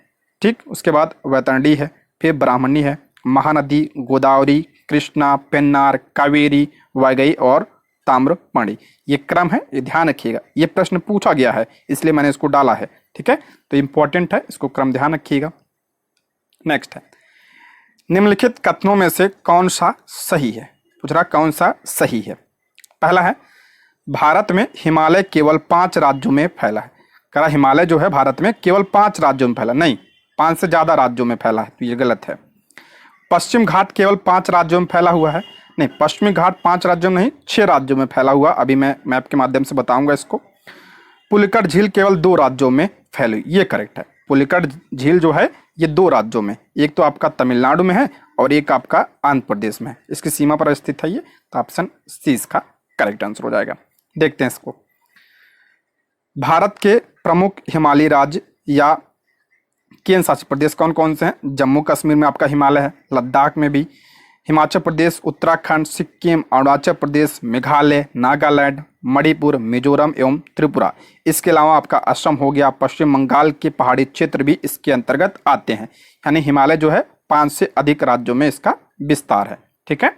ठीक, उसके बाद वैतरणी है, फिर ब्राह्मणी है, महानदी, गोदावरी, कृष्णा, पेन्नार, कावेरी, वैगई और ताम्रपर्णी। ये क्रम है, ये ध्यान रखिएगा, ये प्रश्न पूछा गया है इसलिए मैंने इसको डाला है। ठीक है, तो इंपॉर्टेंट है, इसको क्रम ध्यान रखिएगा। नेक्स्ट है, निम्नलिखित कथनों में से कौन सा सही है, पूछ रहा कौन सा सही है। पहला है, भारत में हिमालय केवल 5 राज्यों में फैला है। कह रहा हिमालय जो है भारत में केवल 5 राज्यों में फैला, नहीं 5 से ज्यादा राज्यों में फैला है, तो ये गलत है। पश्चिम घाट केवल 5 राज्यों में फैला हुआ है, नहीं पश्चिमी घाट 5 राज्यों में नहीं 6 राज्यों में फैला हुआ, अभी मैं मैप के माध्यम से बताऊंगा इसको। पुलिकट झील केवल 2 राज्यों में फैली, ये करेक्ट है। पुलिकट झील जो है ये 2 राज्यों में, एक तो आपका तमिलनाडु में है और एक आपका आंध्र प्रदेश में है, इसकी सीमा पर स्थित है ये, तो ऑप्शन सी इसका करेक्ट आंसर हो जाएगा। देखते हैं इसको, भारत के प्रमुख हिमालयी राज्य या केंद्र शासित प्रदेश कौन कौन से हैं? जम्मू कश्मीर में आपका हिमालय है, लद्दाख में भी, हिमाचल प्रदेश, उत्तराखंड, सिक्किम, अरुणाचल प्रदेश, मेघालय, नागालैंड, मणिपुर, मिजोरम एवं त्रिपुरा। इसके अलावा आपका असम हो गया, पश्चिम बंगाल के पहाड़ी क्षेत्र भी इसके अंतर्गत आते हैं। यानी हिमालय जो है 5 से अधिक राज्यों में इसका विस्तार है। ठीक है,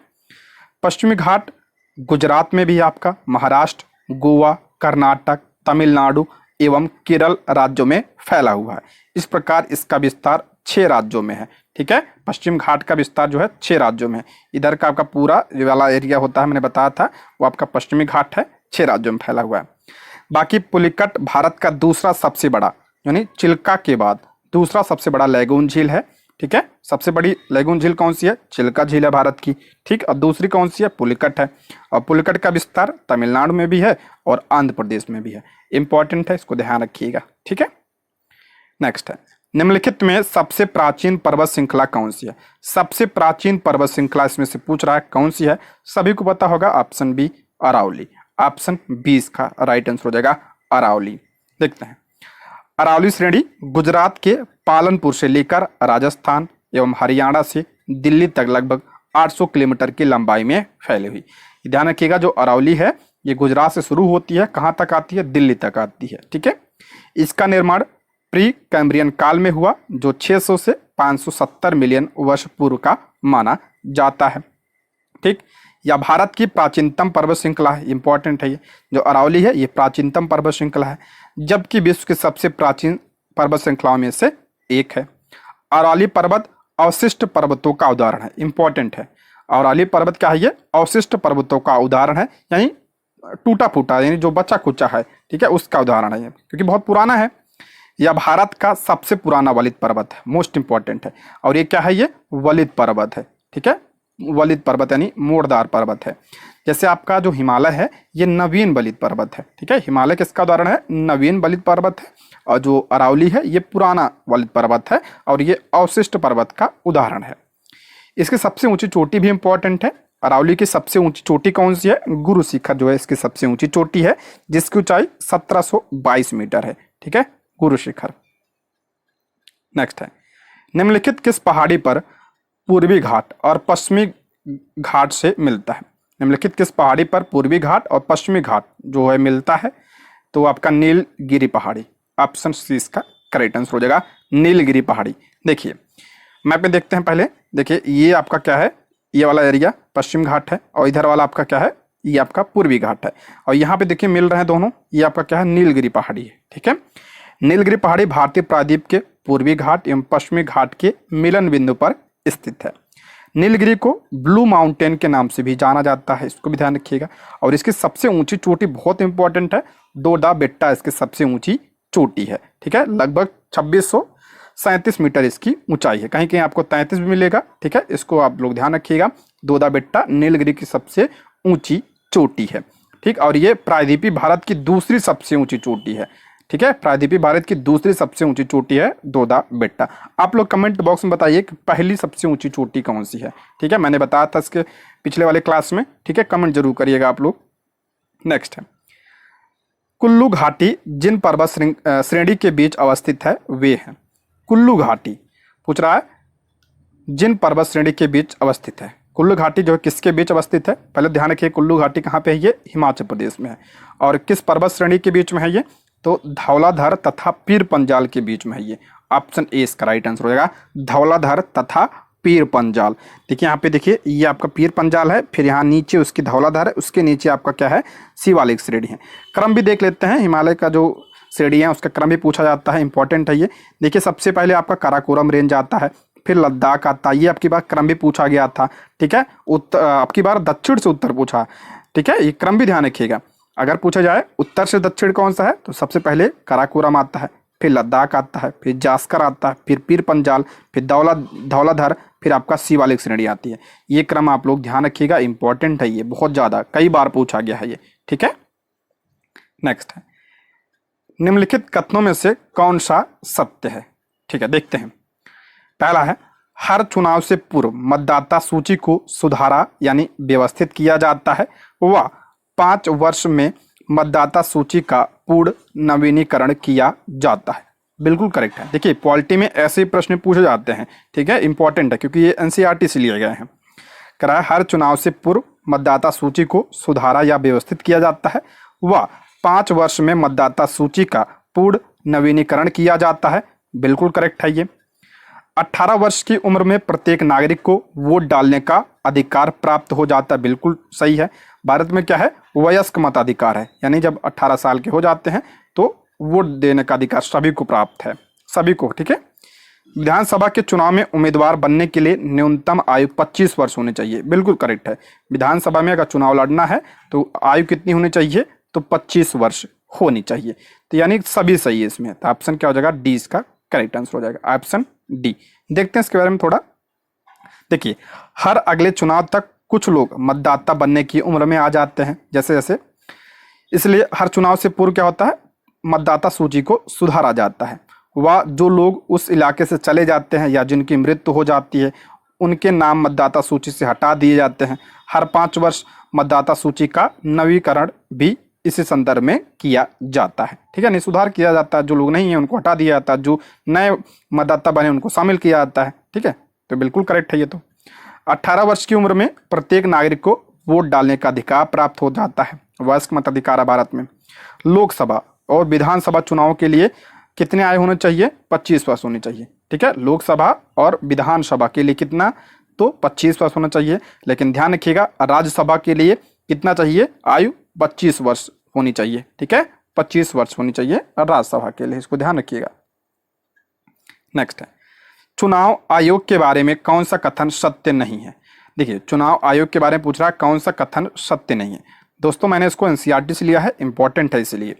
पश्चिमी घाट गुजरात में भी आपका, महाराष्ट्र, गोवा, कर्नाटक, तमिलनाडु, एवं केरल राज्यों में फैला हुआ है। इस प्रकार इसका विस्तार 6 राज्यों में है। ठीक है, पश्चिम घाट का विस्तार जो है 6 राज्यों में है। इधर का आपका पूरा ये वाला एरिया होता है, मैंने बताया था, वो आपका पश्चिमी घाट है, 6 राज्यों में फैला हुआ है। बाकी पुलिकट भारत का दूसरा सबसे बड़ा, यानी चिल्का के बाद दूसरा सबसे बड़ा लैगून झील है। ठीक है, सबसे बड़ी लैगून झील कौन सी है? चिल्का झील है भारत की। ठीक, और दूसरी कौन सी है? पुलिकट है। और पुलिकट का विस्तार तमिलनाडु में भी है और आंध्र प्रदेश में भी है। इंपॉर्टेंट है, इसको ध्यान रखिएगा। ठीक है, नेक्स्ट है, निम्नलिखित में सबसे प्राचीन पर्वत श्रृंखला कौन सी है? सबसे प्राचीन पर्वत श्रृंखला इसमें से पूछ रहा है, कौन सी है? सभी को पता होगा, option B Aravalli. Option B इसका राइट आंसर हो जाएगा, अरावली। देखते हैं, अरावली श्रेणी गुजरात के पालनपुर से लेकर राजस्थान एवं हरियाणा से दिल्ली तक लगभग 800 किलोमीटर की लंबाई में फैली हुई। ध्यान रखिएगा, जो अरावली है ये गुजरात से शुरू होती है, कहाँ तक आती है? दिल्ली तक आती है। ठीक है, इसका निर्माण प्री कैम्ब्रियन काल में हुआ, जो 600 से 570 मिलियन वर्ष पूर्व का माना जाता है। ठीक, यह भारत की प्राचीनतम पर्वत श्रृंखला है। इंपॉर्टेंट है, ये जो अरावली है ये प्राचीनतम पर्वत श्रृंखला है, जबकि विश्व की सबसे प्राचीन पर्वत श्रृंखलाओं में से एक है। अरावली पर्वत अवशिष्ट पर्वतों का उदाहरण है। इंपॉर्टेंट है, अरावली पर्वत क्या है? ये अवशिष्ट पर्वतों का उदाहरण है, यानी टूटा फूटा, यानी जो बचा खुचा है। ठीक है, उसका उदाहरण है ये, क्योंकि बहुत पुराना है। यह भारत का सबसे पुराना वलित पर्वत है, मोस्ट इंपॉर्टेंट है। और ये क्या है? ये वलित पर्वत है। ठीक है, वलित पर्वत यानी मोड़दार पर्वत है। जैसे आपका जो हिमालय है ये नवीन वलित पर्वत है। ठीक है, हिमालय किसका उदाहरण है? नवीन वलित पर्वत है। और जो अरावली है ये पुराना वलित पर्वत है और ये अवशिष्ट पर्वत का उदाहरण है। इसकी सबसे ऊंची चोटी भी इंपॉर्टेंट है। अरावली की सबसे ऊंची चोटी कौन सी है? गुरु शिखर जो है इसकी सबसे ऊंची चोटी है, जिसकी ऊंचाई 1722 मीटर है। ठीक है, गुरु शिखर। नेक्स्ट है, निम्नलिखित किस पहाड़ी पर पूर्वी घाट और पश्चिमी घाट से मिलता है? निम्नलिखित किस पहाड़ी पर पूर्वी घाट और पश्चिमी घाट जो है मिलता है? तो आपका नीलगिरी पहाड़ी। ऑप्शन सी इसका करेक्ट आंसर हो जाएगा, नीलगिरी पहाड़ी। देखिए मैप में देखते हैं पहले। देखिए ये आपका क्या है? ये वाला एरिया पश्चिम घाट है और इधर वाला आपका क्या है? ये आपका पूर्वी घाट है। और यहाँ पे देखिए मिल रहे हैं दोनों, ये आपका क्या है? नीलगिरी पहाड़ी है। ठीक है, नीलगिरी पहाड़ी भारतीय प्रायद्वीप के पूर्वी घाट एवं पश्चिमी घाट के मिलन बिंदु पर स्थित है। नीलगिरी को ब्लू माउंटेन के नाम से भी जाना जाता है, इसको भी ध्यान रखिएगा। और इसकी सबसे ऊंची चोटी बहुत इंपॉर्टेंट है, दोदा बेट्टा इसकी सबसे ऊंची चोटी है। ठीक है, लगभग 2637 मीटर इसकी ऊंचाई है, कहीं कहीं आपको 33 भी मिलेगा। ठीक है, इसको आप लोग ध्यान रखिएगा। दोदा बेट्टा नीलगिरी की सबसे ऊंची चोटी है। ठीक, और ये प्रायद्वीपीय भारत की दूसरी सबसे ऊंची चोटी है। ठीक है, प्रायद्वीपीय भारत की दूसरी सबसे ऊंची चोटी है दोदा बेट्टा। आप लोग कमेंट बॉक्स में बताइए कि पहली सबसे ऊंची चोटी कौन सी है। ठीक है, मैंने बताया था इसके पिछले वाले क्लास में। ठीक है, कमेंट जरूर करिएगा आप लोग। नेक्स्ट है, कुल्लू घाटी जिन पर्वत श्रेणी के बीच अवस्थित है वे हैं। कुल्लू घाटी पूछ रहा है, जिन पर्वत श्रेणी के बीच अवस्थित है। कुल्लू घाटी जो है किसके बीच अवस्थित है? पहले ध्यान रखिए, कुल्लू घाटी कहाँ पे है? ये हिमाचल प्रदेश में है। और किस पर्वत श्रेणी के बीच में है ये? तो धौलाधर तथा पीर पंजाल के बीच में है ये। ऑप्शन ए इसका राइट आंसर हो जाएगा, धौलाधर तथा पीर पंजाल। देखिए यहाँ पे देखिए, ये आपका पीर पंजाल है, फिर यहाँ नीचे उसकी धौलाधर है, उसके नीचे आपका क्या है? शिवालिक श्रेणी है। क्रम भी देख लेते हैं, हिमालय का जो श्रेणी है उसका क्रम भी पूछा जाता है, इंपॉर्टेंट है ये। देखिए सबसे पहले आपका काराकोरम रेंज आता है, फिर लद्दाख आता है। ये आपकी बार क्रम भी पूछा गया था। ठीक है, आपकी बार दक्षिण से उत्तर पूछा। ठीक है, ये क्रम भी ध्यान रखिएगा। अगर पूछा जाए उत्तर से दक्षिण कौन सा है, तो सबसे पहले काराकोरम आता है, फिर लद्दाख आता है, फिर जास्कर आता है, फिर पीर पंजाल, फिर धौलाधर, फिर आपका शिवालिक श्रेणी आती है। ये क्रम आप लोग ध्यान रखिएगा, इंपॉर्टेंट है ये, बहुत ज़्यादा कई बार पूछा गया है ये। ठीक है, नेक्स्ट है, निम्नलिखित कथनों में से कौन सा सत्य है? ठीक है, देखते हैं। पहला है, हर चुनाव से पूर्व मतदाता सूची को सुधारा यानी व्यवस्थित किया जाता है, वह 5 वर्ष में मतदाता सूची का पूर्ण नवीनीकरण किया जाता है। बिल्कुल करेक्ट है। देखिए पॉलिटी में ऐसे प्रश्न पूछे जाते हैं। ठीक है, इंपॉर्टेंट है क्योंकि ये एनसीईआरटी से लिए गए हैं। करा हर चुनाव से पूर्व मतदाता सूची को सुधारा या व्यवस्थित किया जाता है, वह 5 वर्ष में मतदाता सूची का पूर्ण नवीनीकरण किया जाता है। बिल्कुल करेक्ट है ये। 18 वर्ष की उम्र में प्रत्येक नागरिक को वोट डालने का अधिकार प्राप्त हो जाता है। बिल्कुल सही है। भारत में क्या है? वयस्क मताधिकार है, यानी जब 18 साल के हो जाते हैं तो वोट देने का अधिकार सभी को प्राप्त है, सभी को, ठीक है। विधानसभा के चुनाव में उम्मीदवार बनने के लिए न्यूनतम आयु 25 वर्ष होनी चाहिए, बिल्कुल करेक्ट है। विधानसभा में अगर चुनाव लड़ना है तो आयु कितनी होनी चाहिए, तो 25 वर्ष होनी चाहिए। तो यानी सभी सही है इसमें, तो ऑप्शन क्या हो जाएगा, डी इसका करेक्ट आंसर हो जाएगा, ऑप्शन डी। देखते हैं इसके बारे में थोड़ा। देखिए, हर अगले चुनाव तक कुछ लोग मतदाता बनने की उम्र में आ जाते हैं जैसे जैसे, इसलिए हर चुनाव से पूर्व क्या होता है, मतदाता सूची को सुधारा जाता है। वह जो लोग उस इलाके से चले जाते हैं या जिनकी मृत्यु हो जाती है उनके नाम मतदाता सूची से हटा दिए जाते हैं। हर 5 वर्ष मतदाता सूची का नवीकरण भी इसी संदर्भ में किया जाता है, ठीक है। नहीं, सुधार किया जाता है, जो लोग नहीं है उनको हटा दिया जाता है, जो नए मतदाता बने उनको शामिल किया जाता है, ठीक है। तो बिल्कुल करेक्ट है ये। तो 18 वर्ष की उम्र में प्रत्येक नागरिक को वोट डालने का अधिकार प्राप्त हो जाता है, वयस्क मताधिकार है भारत में। लोकसभा और विधानसभा चुनाव के लिए कितने आयु होने चाहिए, 25 वर्ष होनी चाहिए, ठीक है। लोकसभा और विधानसभा के लिए कितना, तो 25 वर्ष होना चाहिए। लेकिन ध्यान रखिएगा, राज्यसभा के लिए कितना चाहिए, आयु 25 वर्ष होनी चाहिए, ठीक है। 25 वर्ष होनी चाहिए राज्यसभा के लिए, इसको ध्यान रखिएगा। नेक्स्ट है, चुनाव आयोग के बारे में कौन सा कथन सत्य नहीं है। देखिए, चुनाव आयोग के बारे में पूछ रहा है, कौन सा कथन सत्य नहीं है। दोस्तों, मैंने इसको एनसीईआरटी से लिया है, इंपॉर्टेंट है इसलिए।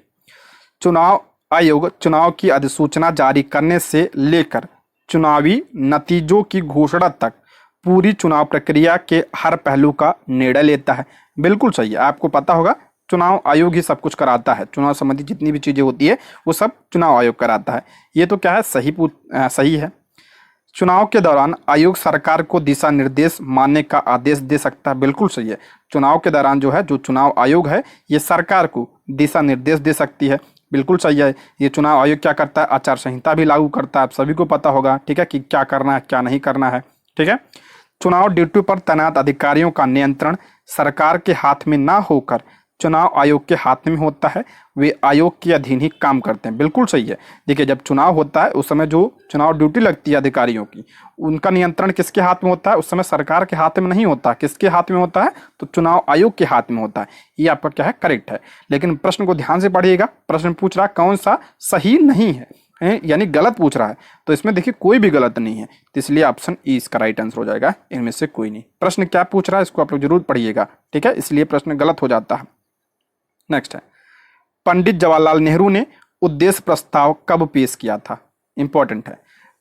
चुनाव आयोग चुनाव की अधिसूचना जारी करने से लेकर चुनावी नतीजों की घोषणा तक पूरी चुनाव प्रक्रिया के हर पहलू का निर्णय लेता है। बिल्कुल सही है, आपको पता होगा चुनाव आयोग ही सब कुछ कराता है, चुनाव संबंधी जितनी भी चीजें होती है वो सब चुनाव आयोग कराता है। ये तो क्या है, सही है। चुनाव के दौरान आयोग सरकार को दिशा निर्देश मानने का आदेश दे सकता है, बिल्कुल सही है। चुनाव के दौरान जो है, जो चुनाव आयोग है ये सरकार को दिशा निर्देश दे सकती है, बिल्कुल सही है। ये चुनाव आयोग क्या करता है, आचार संहिता भी लागू करता है, आप सभी को पता होगा, ठीक है, कि क्या करना है क्या नहीं करना है, ठीक है। चुनाव ड्यूटी पर तैनात अधिकारियों का नियंत्रण सरकार के हाथ में ना होकर चुनाव आयोग के हाथ में होता है, वे आयोग के अधीन ही काम करते हैं, बिल्कुल सही है। देखिए, जब चुनाव होता है उस समय जो चुनाव ड्यूटी लगती है अधिकारियों की, उनका नियंत्रण किसके हाथ में होता है, उस समय सरकार के हाथ में नहीं होता, किसके हाथ में होता है, तो चुनाव आयोग के हाथ में होता है। ये आपका क्या है, करेक्ट है। लेकिन प्रश्न को ध्यान से पढ़िएगा, प्रश्न पूछ रहा है कौन सा सही नहीं है, यानी गलत पूछ रहा है। तो इसमें देखिए कोई भी गलत नहीं है, तो इसलिए ऑप्शन ई इसका राइट आंसर हो जाएगा, इनमें से कोई नहीं। प्रश्न क्या पूछ रहा है इसको आप लोग जरूर पढ़िएगा, ठीक है, इसलिए प्रश्न गलत हो जाता है। नेक्स्ट है, पंडित जवाहरलाल नेहरू ने उद्देश्य प्रस्ताव कब पेश किया था। इंपॉर्टेंट है,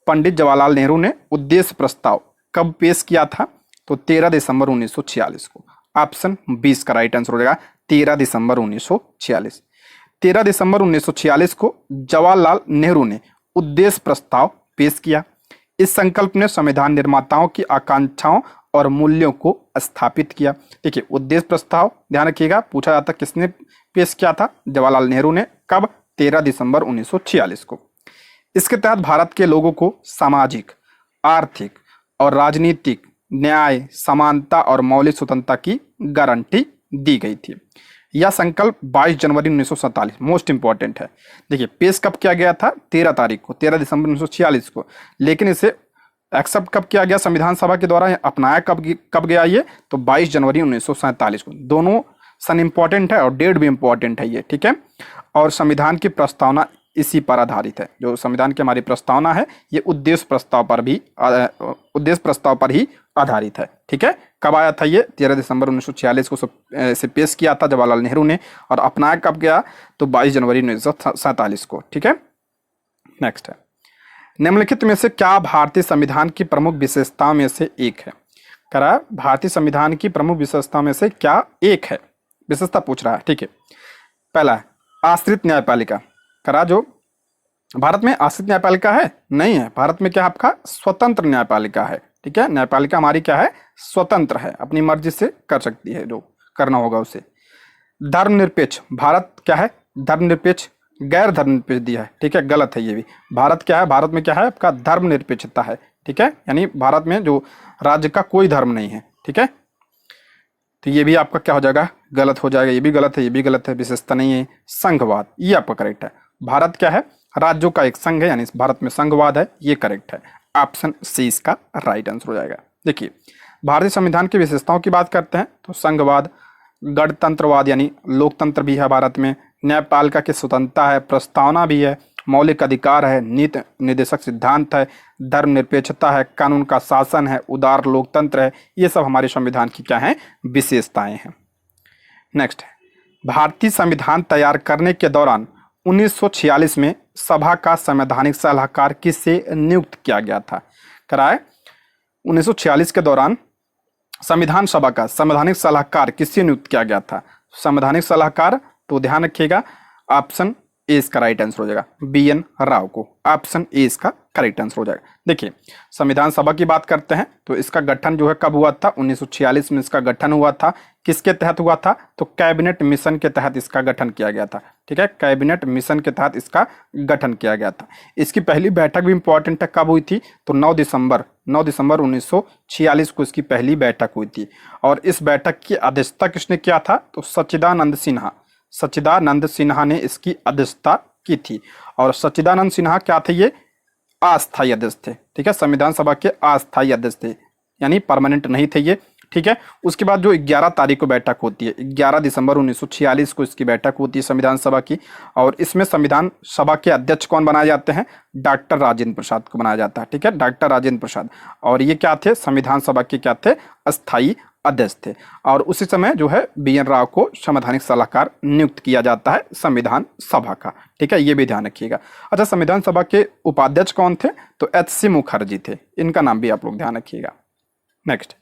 पंडित जवाहरलाल नेहरू ने उद्देश्य प्रस्ताव कब पेश किया था, तो 13 दिसंबर 1946 को। ऑप्शन 20 का राइट आंसर हो जाएगा, 13 दिसंबर 1946। 13 दिसंबर 1946 को जवाहरलाल नेहरू ने उद्देश्य प्रस्ताव पेश किया। इस संकल्प ने संविधान निर्माताओं की आकांक्षाओं और मूल्यों को स्थापित किया। देखिए, उद्देश्य प्रस्ताव ध्यान रखिएगा, पूछा जाता किसने पेश किया था, जवाहरलाल नेहरू ने। कब, 13 दिसंबर 1946 को। इसके तहत भारत के लोगों को सामाजिक, आर्थिक और राजनीतिक न्याय, समानता और मौलिक स्वतंत्रता की गारंटी दी गई थी। यह संकल्प 22 जनवरी 1947, मोस्ट इंपॉर्टेंट है। देखिए, पेश कब किया गया था, 13 तारीख को, 13 दिसंबर 1946 को। लेकिन इसे एक्सेप्ट कब किया गया संविधान सभा के द्वारा, अपनाया कब गया ये, तो 22 जनवरी 1947 को। दोनों सन इंपॉर्टेंट है और डेट भी इंपॉर्टेंट है ये, ठीक है। और संविधान की प्रस्तावना इसी पर आधारित है, जो संविधान की हमारी प्रस्तावना है ये उद्देश्य प्रस्ताव पर ही आधारित है, ठीक है। कब आया था ये, 13 दिसंबर 1946 को से पेश किया था जवाहरलाल नेहरू ने, और अपनाया कब गया, तो 22 जनवरी 1947 को, ठीक है। नेक्स्ट है, निम्नलिखित में से क्या भारतीय संविधान की प्रमुख विशेषताओं में से एक है। कह रहा है भारतीय संविधान की प्रमुख विशेषताओं में से क्या एक है, विशेषता पूछ रहा है, ठीक है। पहला है आश्रित न्यायपालिका। कह रहा जो भारत में आश्रित न्यायपालिका है, नहीं है। भारत में क्या आपका स्वतंत्र न्यायपालिका है, ठीक है। न्यायपालिका हमारी क्या है, स्वतंत्र है, अपनी मर्जी से कर सकती है, जो करना होगा उसे। धर्मनिरपेक्ष, भारत क्या है, धर्मनिरपेक्ष, गैर धर्मनिरपेक्ष दिया है, ठीक है, गलत है ये भी। भारत क्या है, भारत में क्या है आपका धर्मनिरपेक्षता है, ठीक है। यानी भारत में जो राज्य का कोई धर्म नहीं है, ठीक है। तो ये भी आपका क्या हो जाएगा, गलत हो जाएगा, ये भी गलत है, ये भी गलत है, विशेषता नहीं है। संघवाद, ये आपका करेक्ट है। भारत क्या है, राज्यों का एक संघ है, यानी भारत में संघवाद है, ये करेक्ट है। ऑप्शन सी इसका राइट आंसर हो जाएगा। देखिए, भारतीय संविधान की विशेषताओं की बात करते हैं तो संघवाद, गणतंत्रवाद यानी लोकतंत्र भी है भारत में, न्यायपालिका की स्वतंत्रता है, प्रस्तावना भी है, मौलिक अधिकार है, नीति निर्देशक सिद्धांत है, धर्मनिरपेक्षता है, कानून का शासन है, उदार लोकतंत्र है। ये सब हमारे संविधान की क्या है, विशेषताएं हैं। नेक्स्ट है, भारतीय संविधान तैयार करने के दौरान 1946 में सभा का संवैधानिक सलाहकार किससे नियुक्त किया गया था? कराए 1946 के दौरान संविधान सभा का संवैधानिक सलाहकार किससे नियुक्त किया गया था? संवैधानिक सलाहकार, तो ध्यान रखिएगा ऑप्शन ए इसका राइट आंसर हो जाएगा, BN राव को। ऑप्शन ए इसका करेक्ट आंसर हो जाएगा। देखिए संविधान सभा की बात करते हैं तो इसका गठन जो है कब हुआ था? 1946 में इसका गठन हुआ था। किसके तहत हुआ था? तो कैबिनेट मिशन के तहत इसका गठन किया गया था। ठीक है, कैबिनेट मिशन के तहत इसका गठन किया गया था। इसकी पहली बैठक भी इंपॉर्टेंट है, कब हुई थी? तो 9 दिसंबर 1946 को इसकी पहली बैठक हुई थी। और इस बैठक की अध्यक्षता किसने किया था? तो सच्चिदानंद सिन्हा ने इसकी अध्यक्षता की थी। और सच्चिदानंद सिन्हा क्या थे? ये अस्थायी अध्यक्ष थे। ठीक है, संविधान सभा के अस्थायी अध्यक्ष थे, यानी परमानेंट नहीं थे ये। ठीक है, उसके बाद जो 11 तारीख को बैठक होती है, 11 दिसंबर 1946 को इसकी बैठक होती है संविधान सभा की। और इसमें संविधान सभा के अध्यक्ष कौन बनाए जाते हैं? डॉक्टर राजेंद्र प्रसाद को बनाया जाता है। ठीक है, डॉक्टर राजेंद्र प्रसाद। और ये क्या थे? संविधान सभा के क्या थे? अस्थायी अध्यक्ष थे। और उसी समय जो है BN राव को संवैधानिक सलाहकार नियुक्त किया जाता है संविधान सभा का। ठीक है, ये भी ध्यान रखिएगा। अच्छा, संविधान सभा के उपाध्यक्ष कौन थे? तो HC मुखर्जी थे। इनका नाम भी आप लोग ध्यान रखिएगा। नेक्स्ट,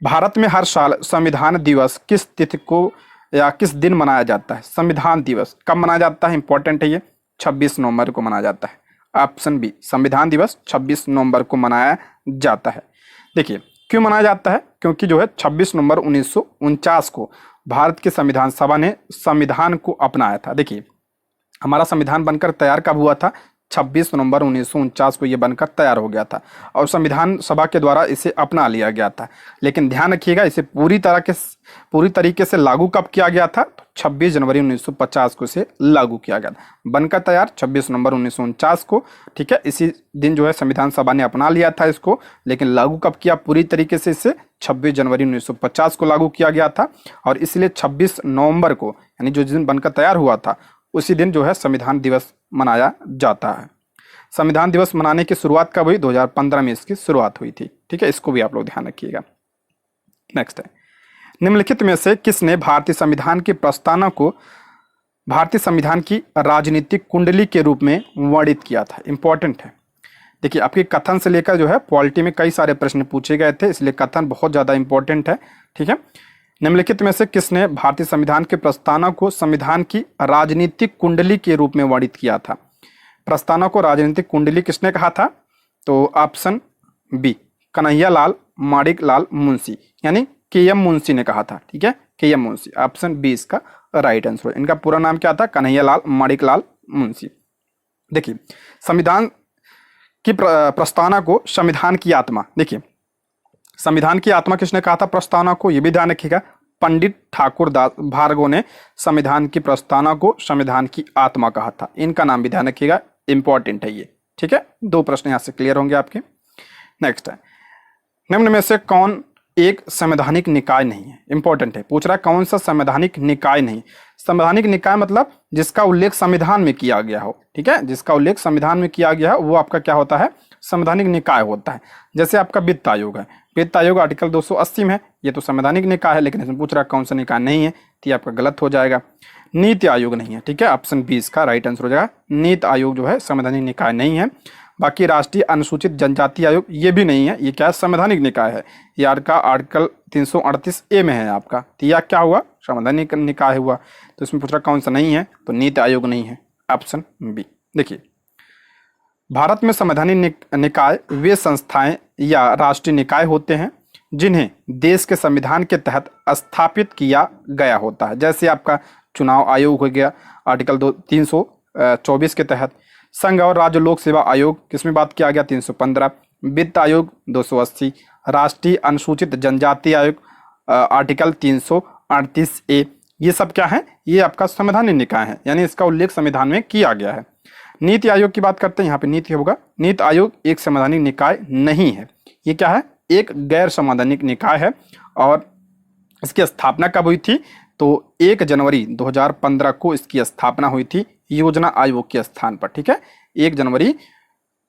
भारत में हर साल संविधान दिवस किस तिथि को या किस दिन मनाया जाता है? संविधान दिवस कब मनाया जाता है? इंपॉर्टेंट है ये, 26 नवंबर को मनाया जाता है। ऑप्शन बी, संविधान दिवस 26 नवंबर को मनाया जाता है। देखिए क्यों मनाया जाता है? क्योंकि जो है 26 नवंबर 1949 को भारत के संविधान सभा ने संविधान को अपनाया था। देखिए हमारा संविधान बनकर तैयार कब हुआ था? 26 नवंबर 1949 को ये बनकर तैयार हो गया था और संविधान सभा के द्वारा इसे अपना लिया गया था। लेकिन ध्यान रखिएगा इसे पूरी तरीके से लागू कब किया गया था? तो 26 जनवरी 1950 को इसे लागू किया गया था। बनकर तैयार 26 नवंबर 1949 को। ठीक है, इसी दिन जो है संविधान सभा ने अपना लिया था इसको, लेकिन लागू कब किया पूरी तरीके से? इसे 26 जनवरी 1950 को लागू किया गया था। और इसलिए 26 नवंबर को, यानी जो दिन बनकर तैयार हुआ था, उसी दिन जो है संविधान दिवस मनाया जाता है। संविधान दिवस मनाने की शुरुआत कब हुई? 2015 में इसकी शुरुआत हुई थी। ठीक है, इसको भी आप लोग ध्यान रखिएगा। नेक्स्ट है, निम्नलिखित में से किसने भारतीय संविधान की प्रस्तावना को भारतीय संविधान की राजनीतिक कुंडली के रूप में वर्णित किया था? इंपॉर्टेंट है। देखिए आपके कथन से लेकर जो है पॉलिटी में कई सारे प्रश्न पूछे गए थे, इसलिए कथन बहुत ज्यादा इंपॉर्टेंट है। ठीक है, निम्नलिखित में से किसने भारतीय संविधान की प्रस्तावना को संविधान की राजनीतिक कुंडली के रूप में वर्णित किया था? प्रस्तावना को राजनीतिक कुंडली किसने कहा था? तो ऑप्शन बी, कन्हैयालाल माणिकलाल मुंशी, यानी KM मुंशी ने कहा था। ठीक है, KM मुंशी। ऑप्शन बी इसका राइट आंसर। इनका पूरा नाम क्या था? कन्हैयालाल माणिकलाल मुंशी। देखिए संविधान की प्रस्तावना को संविधान की आत्मा, देखिए संविधान की आत्मा किसने कहा था प्रस्तावना को? ये भी ध्यान रखिएगा, पंडित ठाकुर दास भार्गव ने संविधान की प्रस्तावना को संविधान की आत्मा कहा था। इनका नाम भी ध्यान रखिएगा, इंपॉर्टेंट है ये। ठीक है, 2 प्रश्न यहां से क्लियर होंगे आपके। नेक्स्ट है, निम्न में से कौन एक संवैधानिक निकाय नहीं है? इंपॉर्टेंट है, पूछ रहा है कौन सा संवैधानिक निकाय नहीं। संवैधानिक निकाय मतलब जिसका उल्लेख संविधान में किया गया हो। ठीक है, जिसका उल्लेख संविधान में किया गया है वो आपका क्या होता है? संवैधानिक निकाय होता है। जैसे आपका वित्त आयोग है, वित्त आयोग आर्टिकल 280 में है, ये तो संवैधानिक निकाय है, लेकिन इसमें पूछ रहा है कौन सा निकाय नहीं है, तो ये आपका गलत हो जाएगा। नीति आयोग नहीं है। ठीक है, ऑप्शन बी इसका राइट आंसर हो जाएगा। नीति आयोग जो है संवैधानिक निकाय नहीं है। बाकी राष्ट्रीय अनुसूचित जनजाति आयोग ये भी नहीं है, ये क्या है? संवैधानिक निकाय है। ये आपका आर्टिकल 338A में है आपका, तो यह क्या हुआ? संवैधानिक निकाय हुआ। तो इसमें पूछ रहा कौन सा नहीं है? तो नीति आयोग नहीं है, ऑप्शन बी। देखिए भारत में संवैधानिक निकाय वे संस्थाएं या राष्ट्रीय निकाय होते हैं जिन्हें देश के संविधान के तहत स्थापित किया गया होता है। जैसे आपका चुनाव आयोग हो गया आर्टिकल 324 के तहत, संघ और राज्य लोक सेवा आयोग किसमें बात किया गया? 315, वित्त आयोग 280, राष्ट्रीय अनुसूचित जनजाति आयोग आर्टिकल 338A, ये सब क्या है? ये आपका संवैधानिक निकाय है, यानी इसका उल्लेख संविधान में किया गया है। नीति आयोग की बात करते हैं, यहाँ पे नीति होगा। नीति आयोग एक संवैधानिक निकाय नहीं है, ये क्या है? एक गैर संवैधानिक निकाय है। और इसकी स्थापना कब हुई थी? तो 1 जनवरी 2015 को इसकी स्थापना हुई थी योजना आयोग के स्थान पर। ठीक है, 1 जनवरी